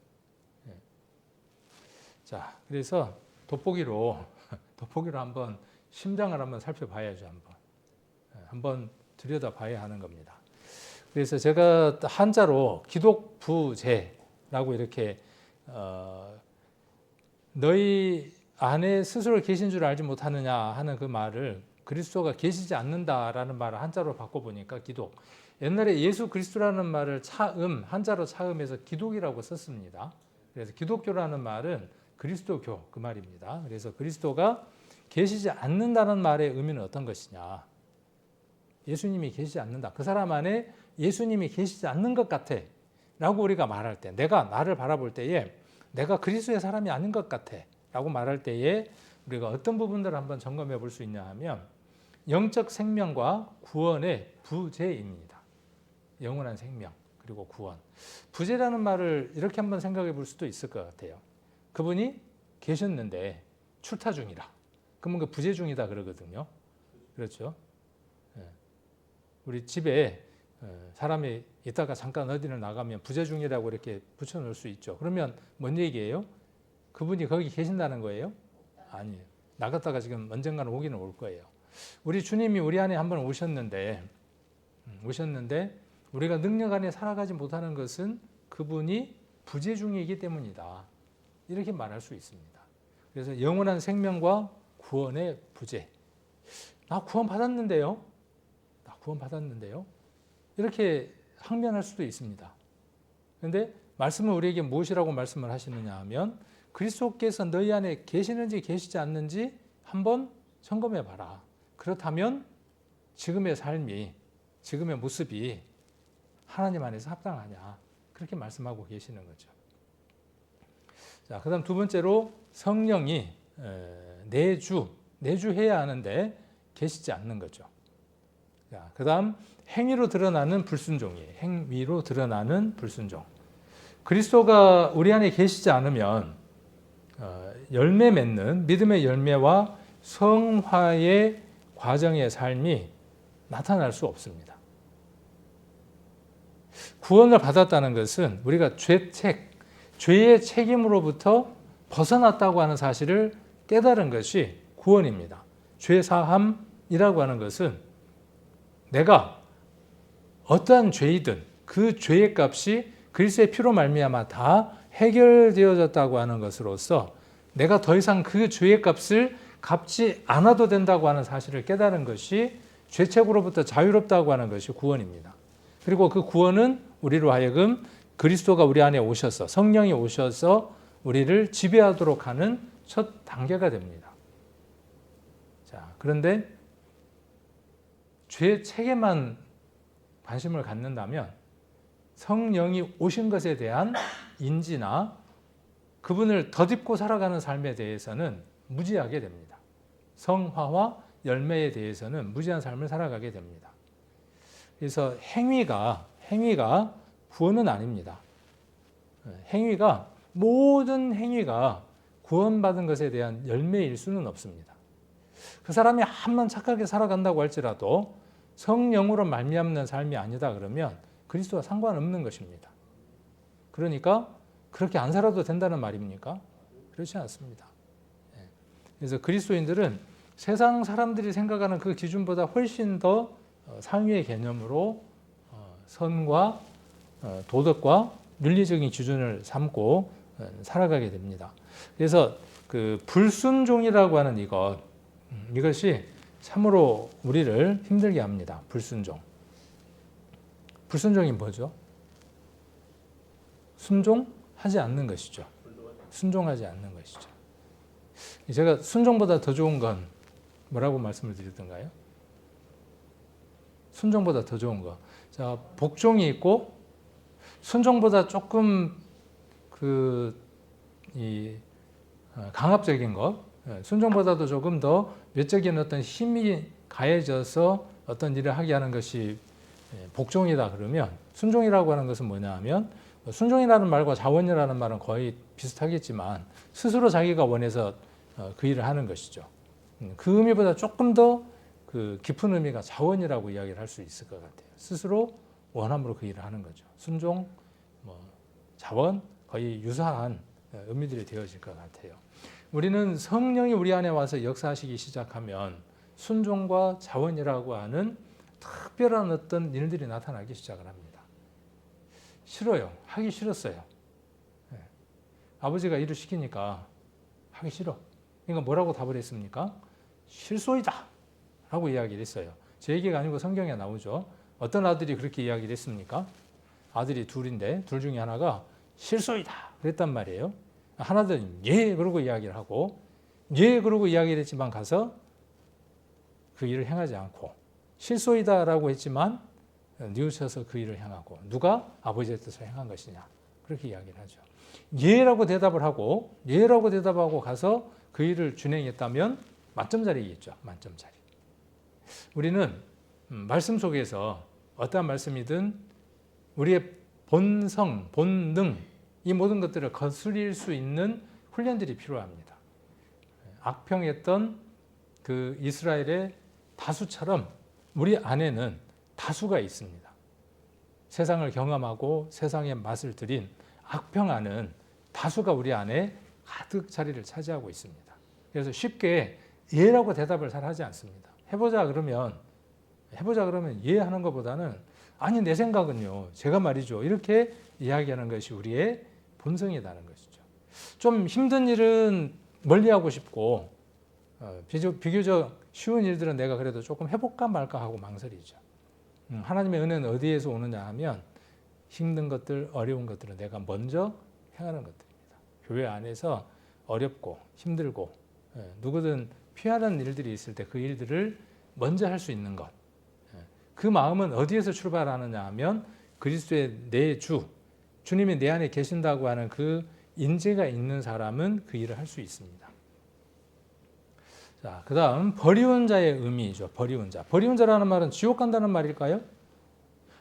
자, 그래서 돋보기로 한번 심장을 한번 살펴봐야죠. 한번 들여다봐야 하는 겁니다. 그래서 제가 한자로 기독부재라고 이렇게 너희 안에 스스로 계신 줄 알지 못하느냐 하는 그 말을 그리스도가 계시지 않는다라는 말을 한자로 바꿔보니까 기독. 옛날에 예수 그리스도라는 말을 한자로 차음해서 기독이라고 썼습니다. 그래서 기독교라는 말은 그리스도교 그 말입니다. 그래서 그리스도가 계시지 않는다는 말의 의미는 어떤 것이냐. 예수님이 계시지 않는다. 그 사람 안에 예수님이 계시지 않는 것 같아 라고 우리가 말할 때, 내가 나를 바라볼 때에 내가 그리스도의 사람이 아닌 것 같아 라고 말할 때에 우리가 어떤 부분들을 한번 점검해 볼 수 있냐 하면 영적 생명과 구원의 부재입니다. 영원한 생명 그리고 구원. 부재라는 말을 이렇게 한번 생각해 볼 수도 있을 것 같아요. 그분이 계셨는데 출타 중이라. 그러면 그 부재 중이다 그러거든요. 그렇죠? 우리 집에 사람이 있다가 잠깐 어디를 나가면 부재 중이라고 이렇게 붙여놓을 수 있죠. 그러면 뭔 얘기예요? 그분이 거기 계신다는 거예요? 아니에요. 나갔다가 지금 언젠가는 오기는 올 거예요. 우리 주님이 우리 안에 한번 오셨는데 우리가 능력 안에 살아가지 못하는 것은 그분이 부재 중이기 때문이다. 이렇게 말할 수 있습니다. 그래서 영원한 생명과 구원의 부재. 나 구원 받았는데요. 이렇게 항변할 수도 있습니다. 그런데 말씀은 우리에게 무엇이라고 말씀을 하시느냐 하면 그리스도께서 너희 안에 계시는지 계시지 않는지 한번 점검해 봐라. 그렇다면 지금의 삶이, 지금의 모습이 하나님 안에서 합당하냐. 그렇게 말씀하고 계시는 거죠. 자, 그 다음 두 번째로 성령이 내주해야 하는데 계시지 않는 거죠. 자, 그 다음 행위로 드러나는 불순종이에요. 행위로 드러나는 불순종. 그리스도가 우리 안에 계시지 않으면 열매 맺는 믿음의 열매와 성화의 과정의 삶이 나타날 수 없습니다. 구원을 받았다는 것은 우리가 죄의 책임으로부터 벗어났다고 하는 사실을 깨달은 것이 구원입니다. 죄 사함이라고 하는 것은 내가 어떠한 죄이든 그 죄의 값이 그리스도의 피로 말미암아 다 해결되어졌다고 하는 것으로서 내가 더 이상 그 죄의 값을 갚지 않아도 된다고 하는 사실을 깨달은 것이 죄책으로부터 자유롭다고 하는 것이 구원입니다. 그리고 그 구원은 우리로 하여금 그리스도가 우리 안에 오셔서 성령이 오셔서 우리를 지배하도록 하는 첫 단계가 됩니다. 자, 그런데 죄 책에만 관심을 갖는다면 성령이 오신 것에 대한 인지나 그분을 덧입고 살아가는 삶에 대해서는 무지하게 됩니다. 성화와 열매에 대해서는 무지한 삶을 살아가게 됩니다. 그래서 행위가 구원은 아닙니다. 모든 행위가 구원받은 것에 대한 열매일 수는 없습니다. 그 사람이 한번 착하게 살아간다고 할지라도 성령으로 말미암는 삶이 아니다 그러면 그리스도와 상관없는 것입니다. 그러니까 그렇게 안 살아도 된다는 말입니까? 그렇지 않습니다. 그래서 그리스도인들은 세상 사람들이 생각하는 그 기준보다 훨씬 더 상위의 개념으로 선과 도덕과 윤리적인 기준을 삼고 살아가게 됩니다. 그래서 그 불순종이라고 하는 이것이 참으로 우리를 힘들게 합니다. 불순종. 불순종이 뭐죠? 순종하지 않는 것이죠. 순종하지 않는 것이죠. 제가 순종보다 더 좋은 건 뭐라고 말씀을 드렸던가요? 순종보다 더 좋은 거. 자, 복종이 있고 순종보다 조금 강압적인 것, 순종보다도 조금 더 외적인 어떤 힘이 가해져서 어떤 일을 하게 하는 것이 복종이다 그러면 순종이라고 하는 것은 뭐냐 하면 순종이라는 말과 자원이라는 말은 거의 비슷하겠지만 스스로 자기가 원해서 그 일을 하는 것이죠. 그 의미보다 조금 더 그 깊은 의미가 자원이라고 이야기를 할 수 있을 것 같아요. 스스로 원함으로 그 일을 하는 거죠. 순종, 자원 거의 유사한 의미들이 되어질 것 같아요. 우리는 성령이 우리 안에 와서 역사하시기 시작하면 순종과 자원이라고 하는 특별한 어떤 일들이 나타나기 시작을 합니다. 싫어요. 하기 싫었어요. 아버지가 일을 시키니까 하기 싫어. 그러니까 뭐라고 답을 했습니까? 실소이다 라고 이야기를 했어요. 제 얘기가 아니고 성경에 나오죠. 어떤 아들이 그렇게 이야기를 했습니까? 아들이 둘인데 둘 중에 하나가 실소이다 그랬단 말이에요. 하나는 예 그러고 이야기를 하고 예 그러고 이야기를 했지만 가서 그 일을 행하지 않고 실소이다라고 했지만 뉘우쳐서 그 일을 행하고 누가 아버지의 뜻을 행한 것이냐 그렇게 이야기를 하죠. 예라고 대답을 하고 예라고 대답하고 가서 그 일을 준행했다면 만점짜리겠죠. 만점짜리. 우리는 말씀 속에서 어떠한 말씀이든 우리의 본성, 본능 이 모든 것들을 거스릴 수 있는 훈련들이 필요합니다. 악평했던 그 이스라엘의 다수처럼 우리 안에는 다수가 있습니다. 세상을 경험하고 세상의 맛을 들인 악평하는 다수가 우리 안에 가득 자리를 차지하고 있습니다. 그래서 쉽게 예라고 대답을 잘 하지 않습니다. 해보자 그러면 예 하는 것보다는 아니 내 생각은요 제가 말이죠 이렇게 이야기하는 것이 우리의 본성이라는 것이죠. 좀 힘든 일은 멀리하고 싶고 비교적 쉬운 일들은 내가 그래도 조금 해볼까 말까 하고 망설이죠. 하나님의 은혜는 어디에서 오느냐 하면 힘든 것들 어려운 것들은 내가 먼저 행하는 것들입니다. 교회 안에서 어렵고 힘들고 누구든 피하는 일들이 있을 때 그 일들을 먼저 할 수 있는 것. 그 마음은 어디에서 출발하느냐 하면 그리스도의 내 주, 주님이 내 안에 계신다고 하는 그 인재가 있는 사람은 그 일을 할 수 있습니다. 자, 그 다음 버리운 자의 의미죠. 버리운 자. 버리운 자라는 말은 지옥 간다는 말일까요?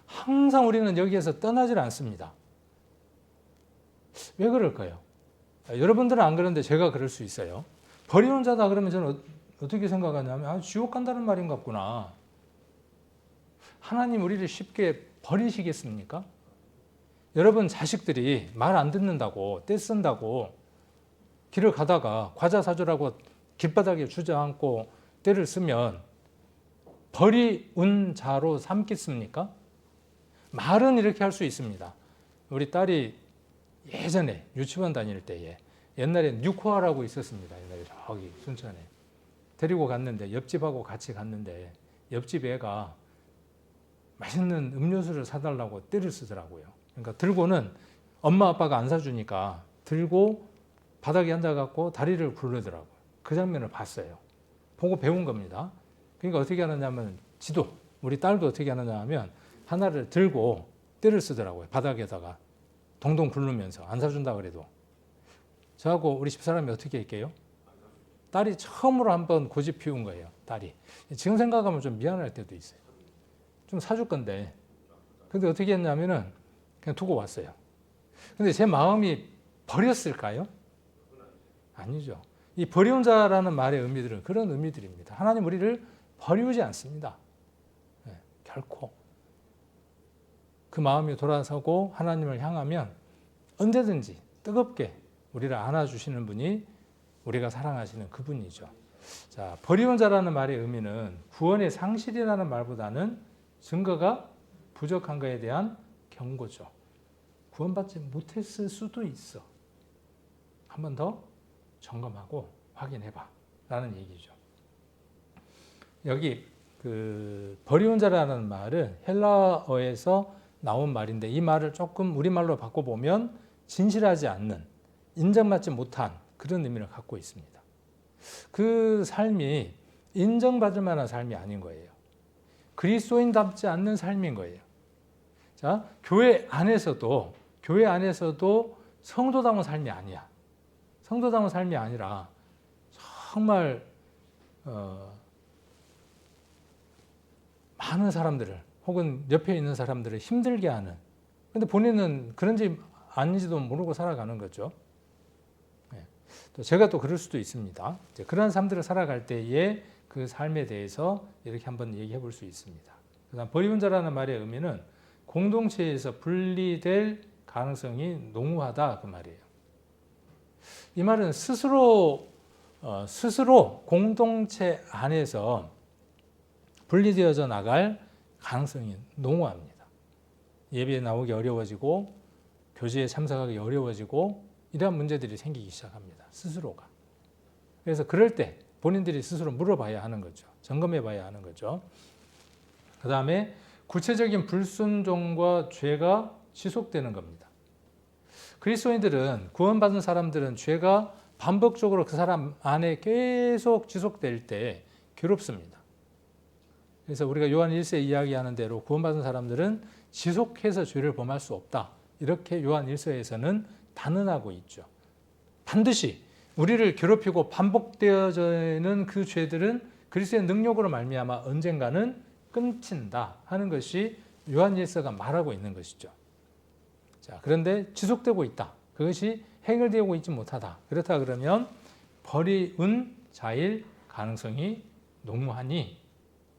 항상 우리는 여기에서 떠나질 않습니다. 왜 그럴까요? 여러분들은 안 그런데 제가 그럴 수 있어요. 버리운 자다 그러면 저는 어떻게 생각하냐면 지옥 간다는 말인 것 같구나. 하나님 우리를 쉽게 버리시겠습니까? 여러분 자식들이 말 안 듣는다고 떼쓴다고 길을 가다가 과자 사주라고 길바닥에 주저앉고 떼를 쓰면 버리운 자로 삼겠습니까? 말은 이렇게 할 수 있습니다. 우리 딸이 예전에 유치원 다닐 때에 옛날에 뉴코아라고 있었습니다. 옛날에 저기 순천에 데리고 갔는데 옆집하고 같이 갔는데 옆집 애가 맛있는 음료수를 사달라고 떼를 쓰더라고요. 그러니까 들고는 엄마 아빠가 안 사주니까 들고 바닥에 앉아갖고 다리를 굴르더라고요. 그 장면을 봤어요. 보고 배운 겁니다. 그러니까 어떻게 하느냐면 지도 우리 딸도 어떻게 하느냐 하면 하나를 들고 떼를 쓰더라고요. 바닥에다가 동동 굴르면서 안 사준다 그래도. 저하고 우리 집사람이 어떻게 할게요? 딸이 처음으로 한번 고집 피운 거예요. 딸이. 지금 생각하면 좀 미안할 때도 있어요. 좀 사줄 건데. 근데 어떻게 했냐면은 그냥 두고 왔어요. 근데 제 마음이 버렸을까요? 아니죠. 이 버리운 자라는 말의 의미들은 그런 의미들입니다. 하나님 우리를 버리지 않습니다. 결코 그 마음이 돌아서고 하나님을 향하면 언제든지 뜨겁게 우리를 안아주시는 분이 우리가 사랑하시는 그분이죠. 자, 버리운 자라는 말의 의미는 구원의 상실이라는 말보다는 증거가 부족한 것에 대한 경고죠. 구원받지 못했을 수도 있어. 한 번 더 점검하고 확인해봐 라는 얘기죠. 여기 그 버리운 자라는 말은 헬라어에서 나온 말인데 이 말을 조금 우리말로 바꿔보면 진실하지 않는, 인정받지 못한 그런 의미를 갖고 있습니다. 그 삶이 인정받을 만한 삶이 아닌 거예요. 그리스도인답지 않는 삶인 거예요. 자, 교회 안에서도 성도다운 삶이 아니야. 성도다운 삶이 아니라 정말 많은 사람들을 혹은 옆에 있는 사람들을 힘들게 하는, 근데 본인은 그런지 아닌지도 모르고 살아가는 거죠. 또 제가 또 그럴 수도 있습니다. 그런 삶들을 살아갈 때에 그 삶에 대해서 이렇게 한번 얘기해 볼 수 있습니다. 그다음 버리운 자라는 말의 의미는 공동체에서 분리될 가능성이 농후하다 그 말이에요. 이 말은 스스로 공동체 안에서 분리되어져 나갈 가능성이 농후합니다. 예배에 나오기 어려워지고 교제에 참석하기 어려워지고 이러한 문제들이 생기기 시작합니다. 스스로가. 그래서 그럴 때 본인들이 스스로 물어봐야 하는 거죠. 점검해 봐야 하는 거죠. 그 다음에 구체적인 불순종과 죄가 지속되는 겁니다. 그리스도인들은, 구원받은 사람들은 죄가 반복적으로 그 사람 안에 계속 지속될 때 괴롭습니다. 그래서 우리가 요한 1세 이야기하는 대로 구원받은 사람들은 지속해서 죄를 범할 수 없다. 이렇게 요한 1서에서는 단언하고 있죠. 반드시 우리를 괴롭히고 반복되어지는 그 죄들은 그리스도의 능력으로 말미암아 언젠가는 끊긴다 하는 것이 요한 1서가 말하고 있는 것이죠. 자, 그런데 지속되고 있다. 그것이 해결되고 있지 못하다. 그렇다 그러면 버리운 자일 가능성이 농후하니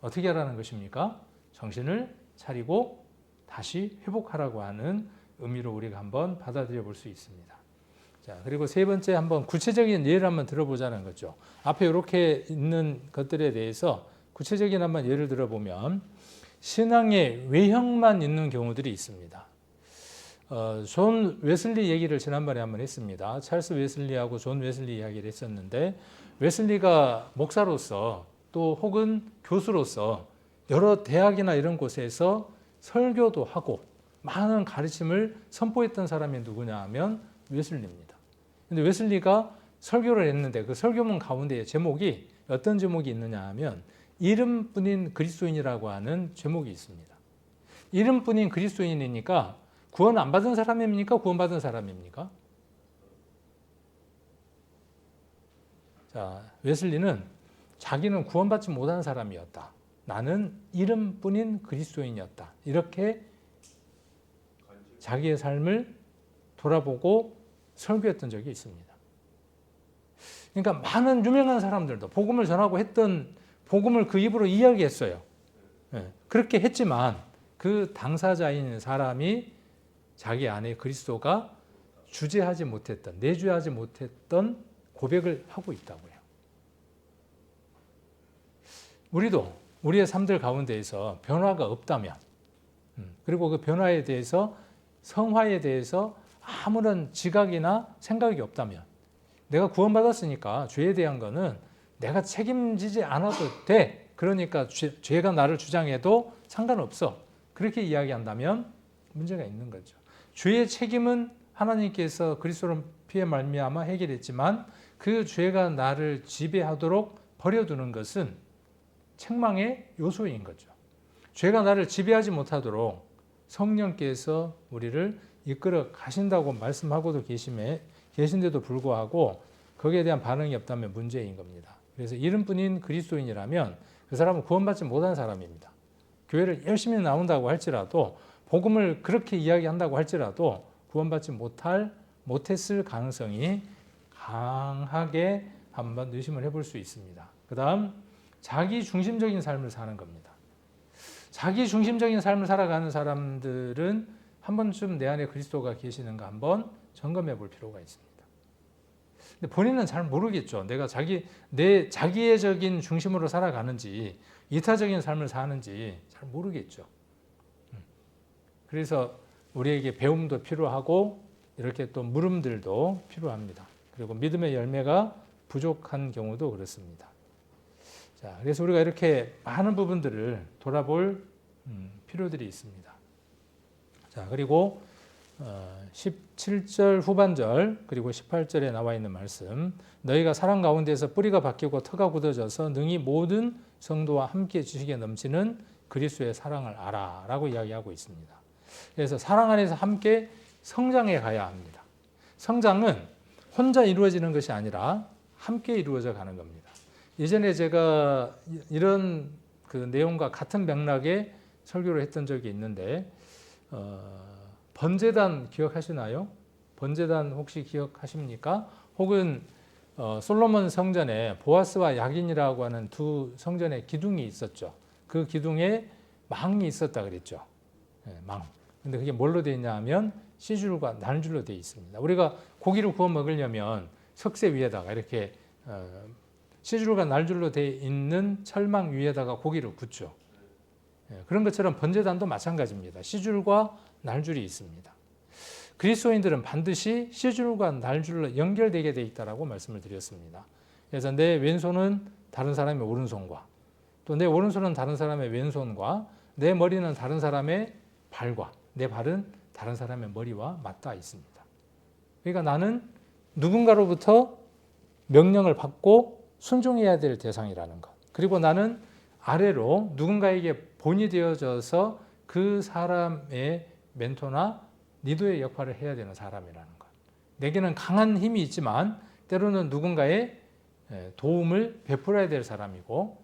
어떻게 하라는 것입니까? 정신을 차리고 다시 회복하라고 하는 의미로 우리가 한번 받아들여 볼 수 있습니다. 자, 그리고 세 번째 한번 구체적인 예를 한번 들어보자는 거죠. 앞에 이렇게 있는 것들에 대해서 구체적인 한번 예를 들어보면 신앙의 외형만 있는 경우들이 있습니다. 존 웨슬리 얘기를 지난번에 한번 했습니다. 찰스 웨슬리하고 존 웨슬리 이야기를 했었는데, 웨슬리가 목사로서 또 혹은 교수로서 여러 대학이나 이런 곳에서 설교도 하고 많은 가르침을 선포했던 사람이 누구냐 하면 웨슬리입니다. 근데 웨슬리가 설교를 했는데 그 설교문 가운데 제목이 어떤 제목이 있느냐 하면 이름뿐인 그리스도인이라고 하는 제목이 있습니다. 이름뿐인 그리스도인이니까 구원 안 받은 사람입니까? 구원받은 사람입니까? 자, 웨슬리는 자기는 구원받지 못한 사람이었다. 나는 이름뿐인 그리스도인이었다. 이렇게 자기의 삶을 돌아보고 설교했던 적이 있습니다. 그러니까 많은 유명한 사람들도 복음을 전하고 했던 복음을 그 입으로 이야기했어요. 그렇게 했지만 그 당사자인 사람이 자기 안에 그리스도가 주재하지 못했던, 내주하지 못했던 고백을 하고 있다고요. 우리도 우리의 삶들 가운데에서 변화가 없다면, 그리고 그 변화에 대해서, 성화에 대해서 아무런 지각이나 생각이 없다면, 내가 구원받았으니까 죄에 대한 거는 내가 책임지지 않아도 돼. 그러니까 죄가 나를 주장해도 상관없어. 그렇게 이야기한다면 문제가 있는 거죠. 죄의 책임은 하나님께서 그리스도로 피해 말미암아 해결했지만 그 죄가 나를 지배하도록 버려두는 것은 책망의 요소인 거죠. 죄가 나를 지배하지 못하도록 성령께서 우리를 이끌어 가신다고 말씀하고도 계신데도 불구하고 거기에 대한 반응이 없다면 문제인 겁니다. 그래서 이름뿐인 그리스도인이라면 그 사람은 구원받지 못한 사람입니다. 교회를 열심히 나온다고 할지라도, 복음을 그렇게 이야기한다고 할지라도 구원받지 못했을 가능성이 강하게 한번 의심을 해볼 수 있습니다. 그 다음 자기 중심적인 삶을 사는 겁니다. 자기 중심적인 삶을 살아가는 사람들은 한 번쯤 내 안에 그리스도가 계시는가 한번 점검해 볼 필요가 있습니다. 근데 본인은 잘 모르겠죠. 내가 내 자기애적인 중심으로 살아가는지 이타적인 삶을 사는지 잘 모르겠죠. 그래서 우리에게 배움도 필요하고 이렇게 또 물음들도 필요합니다. 그리고 믿음의 열매가 부족한 경우도 그렇습니다. 자, 그래서 우리가 이렇게 많은 부분들을 돌아볼 필요들이 있습니다. 자, 그리고 17절 후반절 그리고 18절에 나와 있는 말씀, 너희가 사랑 가운데서 뿌리가 바뀌고 터가 굳어져서 능히 모든 성도와 함께 지식에 넘치는 그리스도의 사랑을 알아 라고 이야기하고 있습니다. 그래서 사랑 안에서 함께 성장해 가야 합니다. 성장은 혼자 이루어지는 것이 아니라 함께 이루어져 가는 겁니다. 예전에 제가 이런 그 내용과 같은 맥락의 설교를 했던 적이 있는데 번제단 기억하시나요? 번제단 혹시 기억하십니까? 혹은 솔로몬 성전에 보아스와 야긴이라고 하는 두 성전의 기둥이 있었죠. 그 기둥에 망이 있었다 그랬죠. 네, 망. 근데 그게 뭘로 되어 있냐 하면 씨줄과 날줄로 되어 있습니다. 우리가 고기를 구워 먹으려면 석쇠 위에다가 이렇게 씨줄과 날줄로 되어 있는 철망 위에다가 고기를 굽죠. 그런 것처럼 번제단도 마찬가지입니다. 씨줄과 날줄이 있습니다. 그리스도인들은 반드시 씨줄과 날줄로 연결되게 되어 있다고 말씀을 드렸습니다. 그래서 내 왼손은 다른 사람의 오른손과 또 내 오른손은 다른 사람의 왼손과 내 머리는 다른 사람의 발과 내 발은 다른 사람의 머리와 맞닿아 있습니다. 그러니까 나는 누군가로부터 명령을 받고 순종해야 될 대상이라는 것. 그리고 나는 아래로 누군가에게 본이 되어져서 그 사람의 멘토나 리더의 역할을 해야 되는 사람이라는 것. 내게는 강한 힘이 있지만 때로는 누군가의 도움을 베풀어야 될 사람이고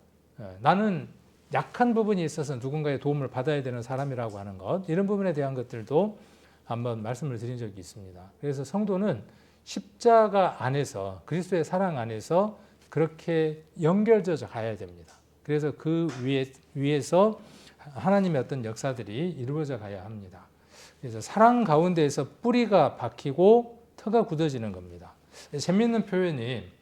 나는 약한 부분이 있어서 누군가의 도움을 받아야 되는 사람이라고 하는 것, 이런 부분에 대한 것들도 한번 말씀을 드린 적이 있습니다. 그래서 성도는 십자가 안에서 그리스도의 사랑 안에서 그렇게 연결되어 가야 됩니다. 그래서 그 위에서 하나님의 어떤 역사들이 이루어져 가야 합니다. 그래서 사랑 가운데에서 뿌리가 박히고 터가 굳어지는 겁니다. 재미있는 표현이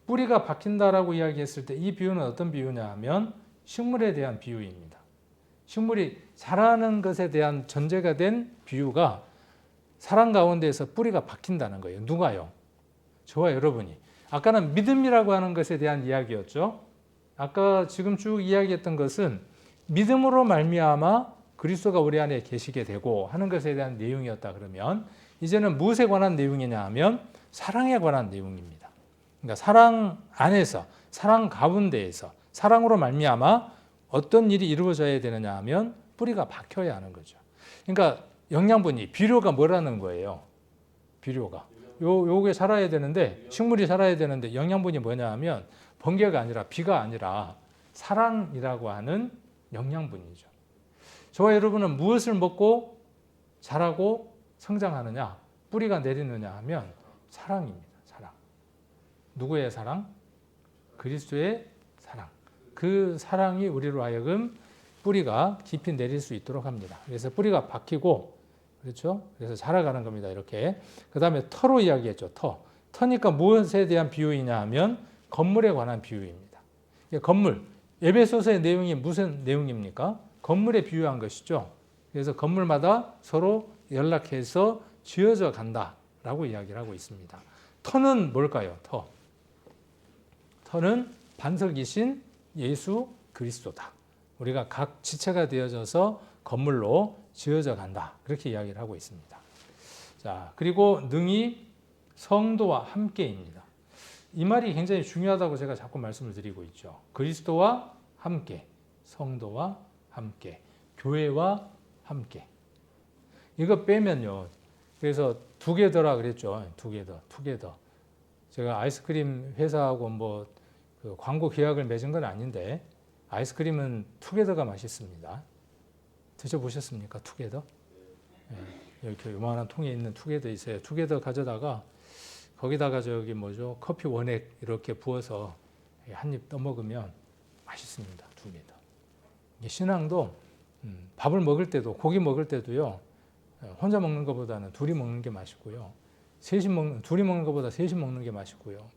뿌리가 박힌다라고 이야기했을 때 이 비유는 어떤 비유냐 하면 식물에 대한 비유입니다. 식물이 자라는 것에 대한 전제가 된 비유가 사랑 가운데에서 뿌리가 박힌다는 거예요. 누가요? 저와 여러분이. 아까는 믿음이라고 하는 것에 대한 이야기였죠. 아까 지금 쭉 이야기했던 것은 믿음으로 말미암아 그리스도가 우리 안에 계시게 되고 하는 것에 대한 내용이었다 그러면 이제는 무엇에 관한 내용이냐 하면 사랑에 관한 내용입니다. 그러니까 사랑 안에서, 사랑 가운데에서 사랑으로 말미암아 어떤 일이 이루어져야 되느냐 하면 뿌리가 박혀야 하는 거죠. 그러니까 영양분이, 비료가 뭐라는 거예요? 비료가. 요게 살아야 되는데, 식물이 살아야 되는데 영양분이 뭐냐 하면 번개가 아니라 비가 아니라 사랑이라고 하는 영양분이죠. 저와 여러분은 무엇을 먹고 자라고 성장하느냐, 뿌리가 내리느냐 하면 사랑입니다. 사랑. 누구의 사랑? 그리스도의 사랑. 그 사랑이 우리로 하여금 뿌리가 깊이 내릴 수 있도록 합니다. 그래서 뿌리가 박히고, 그렇죠? 그래서 자라가는 겁니다. 이렇게. 그 다음에 터로 이야기했죠. 터. 터니까 무엇에 대한 비유이냐 하면 건물에 관한 비유입니다. 건물. 에베소서의 내용이 무슨 내용입니까? 건물에 비유한 것이죠. 그래서 건물마다 서로 연락해서 지어져 간다라고 이야기를 하고 있습니다. 터는 뭘까요? 터. 터는 반석이신 예수 그리스도다. 우리가 각 지체가 되어져서 건물로 지어져 간다. 그렇게 이야기를 하고 있습니다. 자, 그리고 능히 성도와 함께입니다. 이 말이 굉장히 중요하다고 제가 자꾸 말씀을 드리고 있죠. 그리스도와 함께, 성도와 함께, 교회와 함께. 이거 빼면요. 그래서 투게더라 그랬죠. 투게더. 제가 아이스크림 회사하고 그 광고 계약을 맺은 건 아닌데 아이스크림은 투게더가 맛있습니다. 드셔보셨습니까? 투게더? 네, 이렇게 요만한 통에 있는 투게더 있어요. 투게더 가져다가 거기다가 커피 원액 이렇게 부어서 한 입 떠먹으면 맛있습니다. 투게더. 신앙도 밥을 먹을 때도 고기 먹을 때도요. 혼자 먹는 것보다는 둘이 먹는 게 맛있고요. 둘이 먹는 것보다 셋이 먹는 게 맛있고요.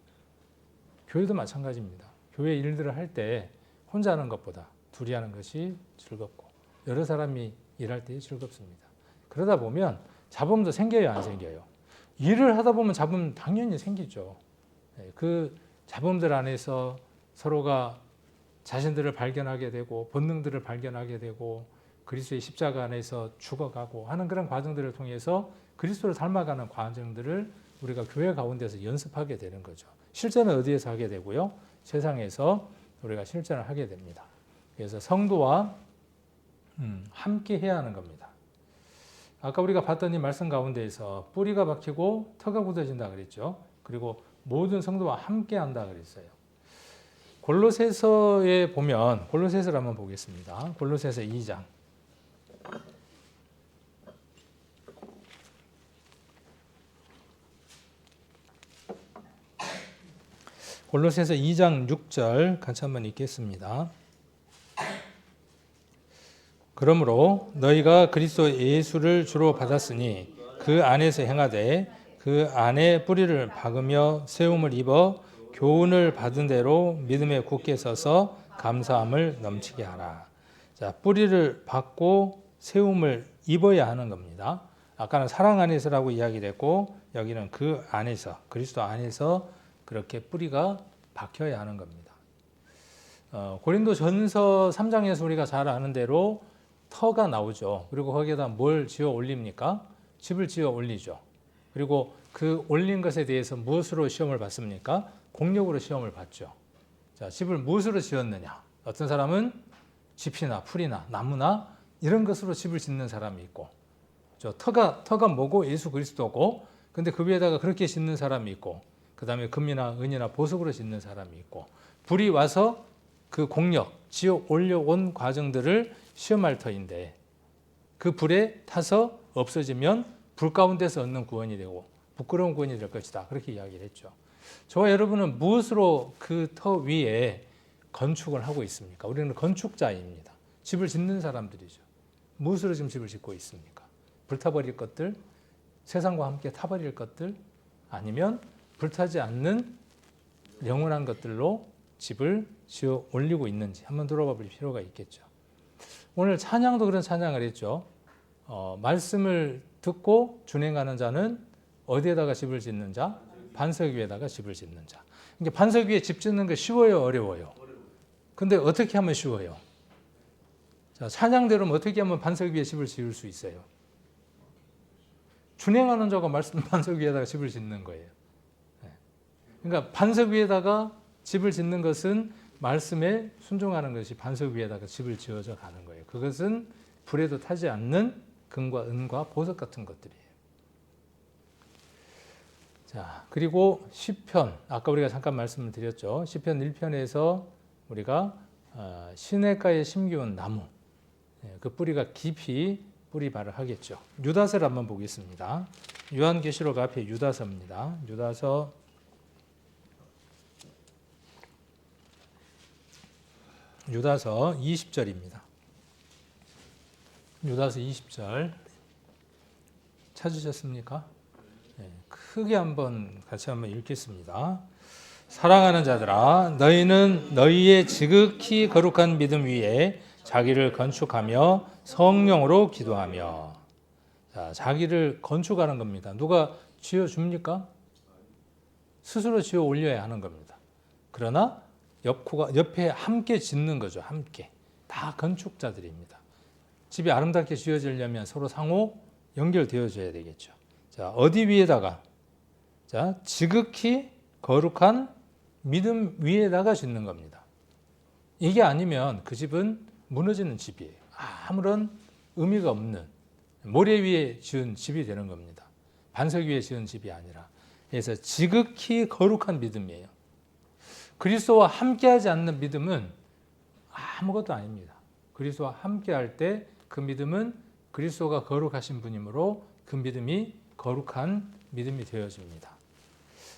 교회도 마찬가지입니다. 교회 일들을 할 때 혼자 하는 것보다 둘이 하는 것이 즐겁고 여러 사람이 일할 때 즐겁습니다. 그러다 보면 잡음도 생겨요, 안 생겨요? 일을 하다 보면 잡음 당연히 생기죠. 그 잡음들 안에서 서로가 자신들을 발견하게 되고 본능들을 발견하게 되고 그리스도의 십자가 안에서 죽어가고 하는 그런 과정들을 통해서 그리스도를 닮아가는 과정들을 우리가 교회 가운데서 연습하게 되는 거죠. 실전은 어디에서 하게 되고요? 세상에서 우리가 실전을 하게 됩니다. 그래서 성도와 함께 해야 하는 겁니다. 아까 우리가 봤던 이 말씀 가운데에서 뿌리가 박히고 터가 굳어진다 그랬죠. 그리고 모든 성도와 함께 한다 그랬어요. 골로새서에 보면 골로새서를 한번 보겠습니다. 골로새서 2장. 골로새서 2장 6절 같이 한번 읽겠습니다. 그러므로 너희가 그리스도 예수를 주로 받았으니 그 안에서 행하되 그 안에 뿌리를 박으며 세움을 입어 교훈을 받은 대로 믿음에 굳게 서서 감사함을 넘치게 하라. 자, 뿌리를 박고 세움을 입어야 하는 겁니다. 아까는 사랑 안에서라고 이야기됐고 여기는 그 안에서 그리스도 안에서 그렇게 뿌리가 박혀야 하는 겁니다. 고린도전서 3장에서 우리가 잘 아는 대로 터가 나오죠. 그리고 거기에다 뭘 지어 올립니까? 집을 지어 올리죠. 그리고 그 올린 것에 대해서 무엇으로 시험을 받습니까? 공력으로 시험을 받죠. 자, 집을 무엇으로 지었느냐? 어떤 사람은 짚이나 풀이나 나무나 이런 것으로 집을 짓는 사람이 있고, 터가 뭐고 예수 그리스도고, 근데 그 위에다가 그렇게 짓는 사람이 있고, 그 다음에 금이나 은이나 보석으로 짓는 사람이 있고, 불이 와서 그 공력, 지어 올려온 과정들을 시험할 터인데 그 불에 타서 없어지면 불 가운데서 얻는 구원이 되고 부끄러운 구원이 될 것이다. 그렇게 이야기를 했죠. 저와 여러분은 무엇으로 그 터 위에 건축을 하고 있습니까? 우리는 건축자입니다. 집을 짓는 사람들이죠. 무엇으로 지금 집을 짓고 있습니까? 불타버릴 것들, 세상과 함께 타버릴 것들, 아니면 불타지 않는 영원한 것들로 집을 지어 올리고 있는지 한번 돌아봐 볼 필요가 있겠죠. 오늘 찬양도 그런 찬양을 했죠. 말씀을 듣고 준행하는 자는 어디에다가 집을 짓는 자? 반석 위에다가 집을 짓는 자. 그러니까 반석 위에 집 짓는 게 쉬워요, 어려워요? 근데 어떻게 하면 쉬워요? 자, 찬양대로는 어떻게 하면 반석 위에 집을 지을 수 있어요? 준행하는 자가 말씀 반석 위에다가 집을 짓는 거예요. 그러니까 반석 위에다가 집을 짓는 것은 말씀에 순종하는 것이 반석 위에다가 집을 지어져 가는 거예요. 그것은 불에도 타지 않는 금과 은과 보석 같은 것들이에요. 자, 그리고 시편, 아까 우리가 잠깐 말씀을 드렸죠. 시편 1편에서 우리가 시냇가에 심기운 나무, 그 뿌리가 깊이 뿌리발을 하겠죠. 유다서를 한번 보겠습니다. 요한계시록 앞에 유다서입니다. 유다서 20절입니다. 유다서 20절 찾으셨습니까? 네, 크게 같이 한번 읽겠습니다. 사랑하는 자들아, 너희는 너희의 지극히 거룩한 믿음 위에 자기를 건축하며 성령으로 기도하며. 자, 자기를 건축하는 겁니다. 누가 지어줍니까? 스스로 지어 올려야 하는 겁니다. 그러나 옆에 함께 짓는 거죠. 함께. 다 건축자들입니다. 집이 아름답게 지어지려면 서로 상호 연결되어져야 되겠죠. 자, 어디 위에다가? 자, 지극히 거룩한 믿음 위에다가 짓는 겁니다. 이게 아니면 그 집은 무너지는 집이에요. 아무런 의미가 없는 모래 위에 지은 집이 되는 겁니다. 반석 위에 지은 집이 아니라. 그래서 지극히 거룩한 믿음이에요. 그리스도와 함께하지 않는 믿음은 아무것도 아닙니다. 그리스도와 함께할 때 그 믿음은 그리스도가 거룩하신 분이므로 그 믿음이 거룩한 믿음이 되어집니다.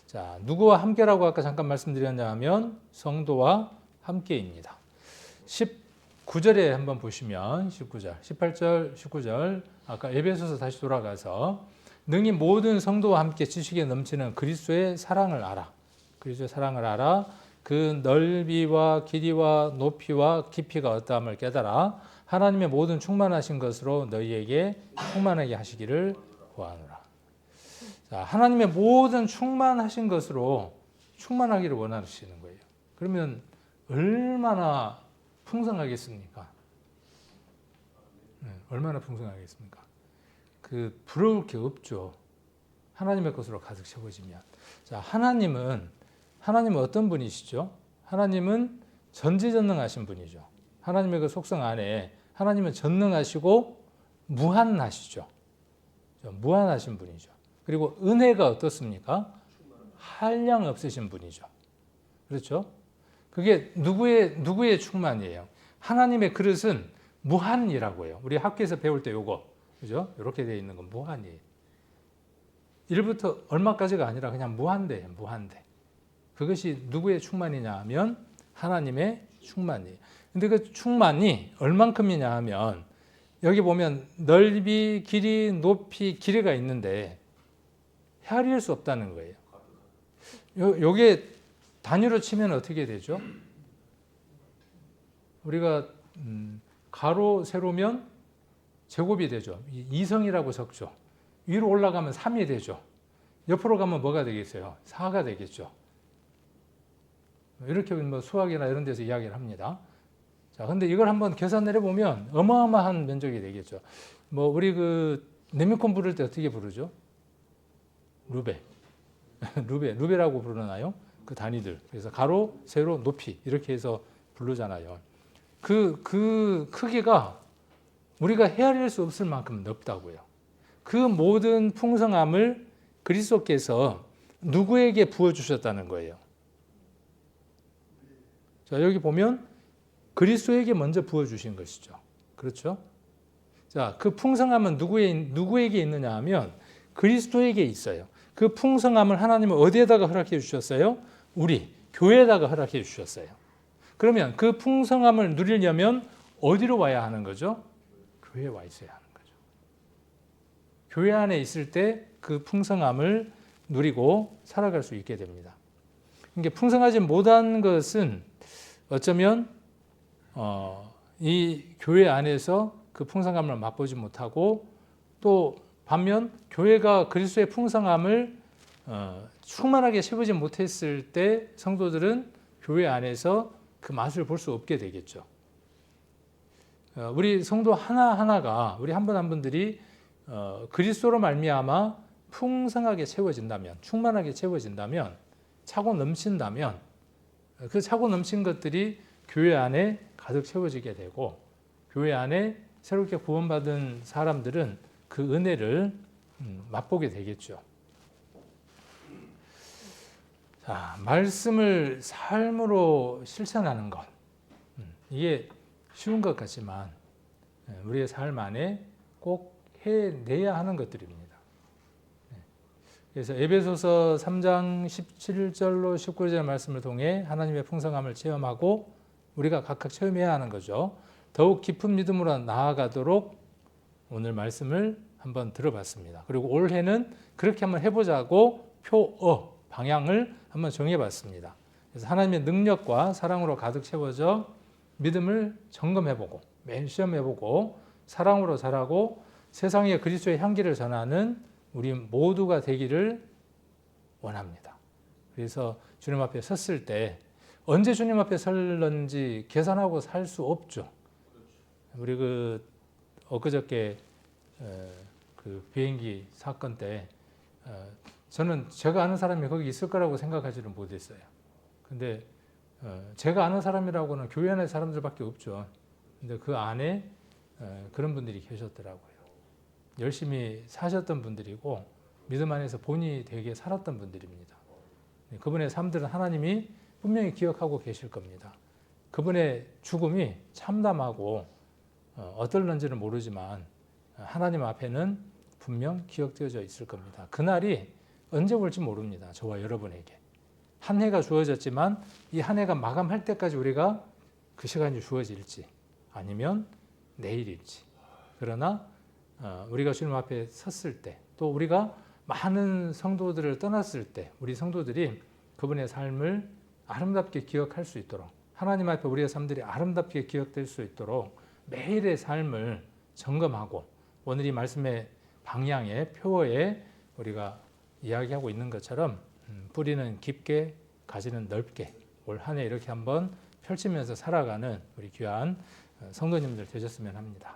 자, 누구와 함께라고 아까 잠깐 말씀드렸냐 하면 성도와 함께입니다. 9절에 한번 보시면 19절, 18절, 19절 아까 에베소서 다시 돌아가서 능히 모든 성도와 함께 지식에 넘치는 그리스도의 사랑을 알아. 그리스도의 사랑을 알아. 그 넓이와 길이와 높이와 깊이가 어떠함을 깨달아 하나님의 모든 충만하신 것으로 너희에게 충만하게 하시기를 구하노라. 자, 하나님의 모든 충만하신 것으로 충만하기를 원하시는 거예요. 그러면 얼마나 풍성하겠습니까? 얼마나 풍성하겠습니까? 부러울 게 없죠. 하나님의 것으로 가득 채워지면. 자, 하나님은 어떤 분이시죠? 하나님은 전지전능하신 분이죠. 하나님의 그 속성 안에 하나님은 전능하시고 무한하시죠. 무한하신 분이죠. 그리고 은혜가 어떻습니까? 한량 없으신 분이죠. 그렇죠? 그게 누구의 충만이에요? 하나님의 그릇은 무한이라고 해요. 우리 학교에서 배울 때 요거, 그죠? 이렇게 되어 있는 건 무한이에요. 1부터 얼마까지가 아니라 그냥 무한대예요. 무한대. 그것이 누구의 충만이냐 하면 하나님의 충만이에요. 근데 그 충만이 얼만큼이냐 하면 여기 보면 넓이, 길이, 높이, 길이가 있는데 헤아릴 수 없다는 거예요. 요게 단위로 치면 어떻게 되죠? 우리가 가로, 세로면 제곱이 되죠. 2성이라고 적죠. 위로 올라가면 3이 되죠. 옆으로 가면 뭐가 되겠어요? 4가 되겠죠. 이렇게 뭐 수학이나 이런 데서 이야기를 합니다. 자, 근데 이걸 한번 계산을 해보면 어마어마한 면적이 되겠죠. 뭐 우리 레미콘 부를 때 어떻게 부르죠? 루베. 루베라고 부르나요? 그 단위들. 그래서 가로, 세로, 높이 이렇게 해서 부르잖아요. 그 크기가 우리가 헤아릴 수 없을 만큼 넓다고요. 그 모든 풍성함을 그리스도께서 누구에게 부어주셨다는 거예요. 자, 여기 보면 그리스도에게 먼저 부어주신 것이죠. 그렇죠? 자, 그 풍성함은 누구에게 있느냐 하면 그리스도에게 있어요. 그 풍성함을 하나님은 어디에다가 허락해 주셨어요? 우리 교회에다가 허락해 주셨어요. 그러면 그 풍성함을 누리려면 어디로 와야 하는 거죠? 교회에 와 있어야 하는 거죠. 교회 안에 있을 때 그 풍성함을 누리고 살아갈 수 있게 됩니다. 이게 풍성하지 못한 것은 어쩌면 이 교회 안에서 그 풍성함을 맛보지 못하고 또 반면 교회가 그리스도의 풍성함을 충만하게 채우지 못했을 때 성도들은 교회 안에서 그 맛을 볼 수 없게 되겠죠. 우리 성도 하나하나가 우리 한 분 한 분들이 그리스도로 말미암아 풍성하게 채워진다면, 충만하게 채워진다면, 차고 넘친다면 그 차고 넘친 것들이 교회 안에 가득 채워지게 되고 교회 안에 새롭게 구원받은 사람들은 그 은혜를 맛보게 되겠죠. 자, 말씀을 삶으로 실천하는 것. 이게 쉬운 것 같지만 우리의 삶 안에 꼭 해내야 하는 것들입니다. 그래서 에베소서 3장 17절로 19절 말씀을 통해 하나님의 풍성함을 체험하고 우리가 각각 체험해야 하는 거죠. 더욱 깊은 믿음으로 나아가도록 오늘 말씀을 한번 들어봤습니다. 그리고 올해는 그렇게 한번 해보자고 방향을 한번 정해봤습니다. 그래서 하나님의 능력과 사랑으로 가득 채워져 믿음을 점검해보고 매일 시험해보고 사랑으로 자라고 세상에 그리스도의 향기를 전하는 우리 모두가 되기를 원합니다. 그래서 주님 앞에 섰을 때 언제 주님 앞에 설는지 계산하고 살 수 없죠. 우리 엊그저께 그 비행기 사건 때 저는 제가 아는 사람이 거기 있을 거라고 생각하지는 못했어요. 근데 제가 아는 사람이라고는 교회 안에 사람들밖에 없죠. 근데 그 안에 그런 분들이 계셨더라고요. 열심히 사셨던 분들이고 믿음 안에서 본이 되게 살았던 분들입니다. 그분의 삶들은 하나님이 분명히 기억하고 계실 겁니다. 그분의 죽음이 참담하고 어떨런지는 모르지만 하나님 앞에는 분명 기억되어져 있을 겁니다. 그날이 언제 올지 모릅니다. 저와 여러분에게. 한 해가 주어졌지만 이 한 해가 마감할 때까지 우리가 그 시간이 주어질지 아니면 내일일지. 그러나 우리가 주님 앞에 섰을 때, 또 우리가 많은 성도들을 떠났을 때 우리 성도들이 그분의 삶을 아름답게 기억할 수 있도록, 하나님 앞에 우리의 삶들이 아름답게 기억될 수 있도록 매일의 삶을 점검하고, 오늘 이 말씀의 방향에, 표어에 우리가 이야기하고 있는 것처럼 뿌리는 깊게, 가지는 넓게 올 한 해 이렇게 한번 펼치면서 살아가는 우리 귀한 성도님들 되셨으면 합니다.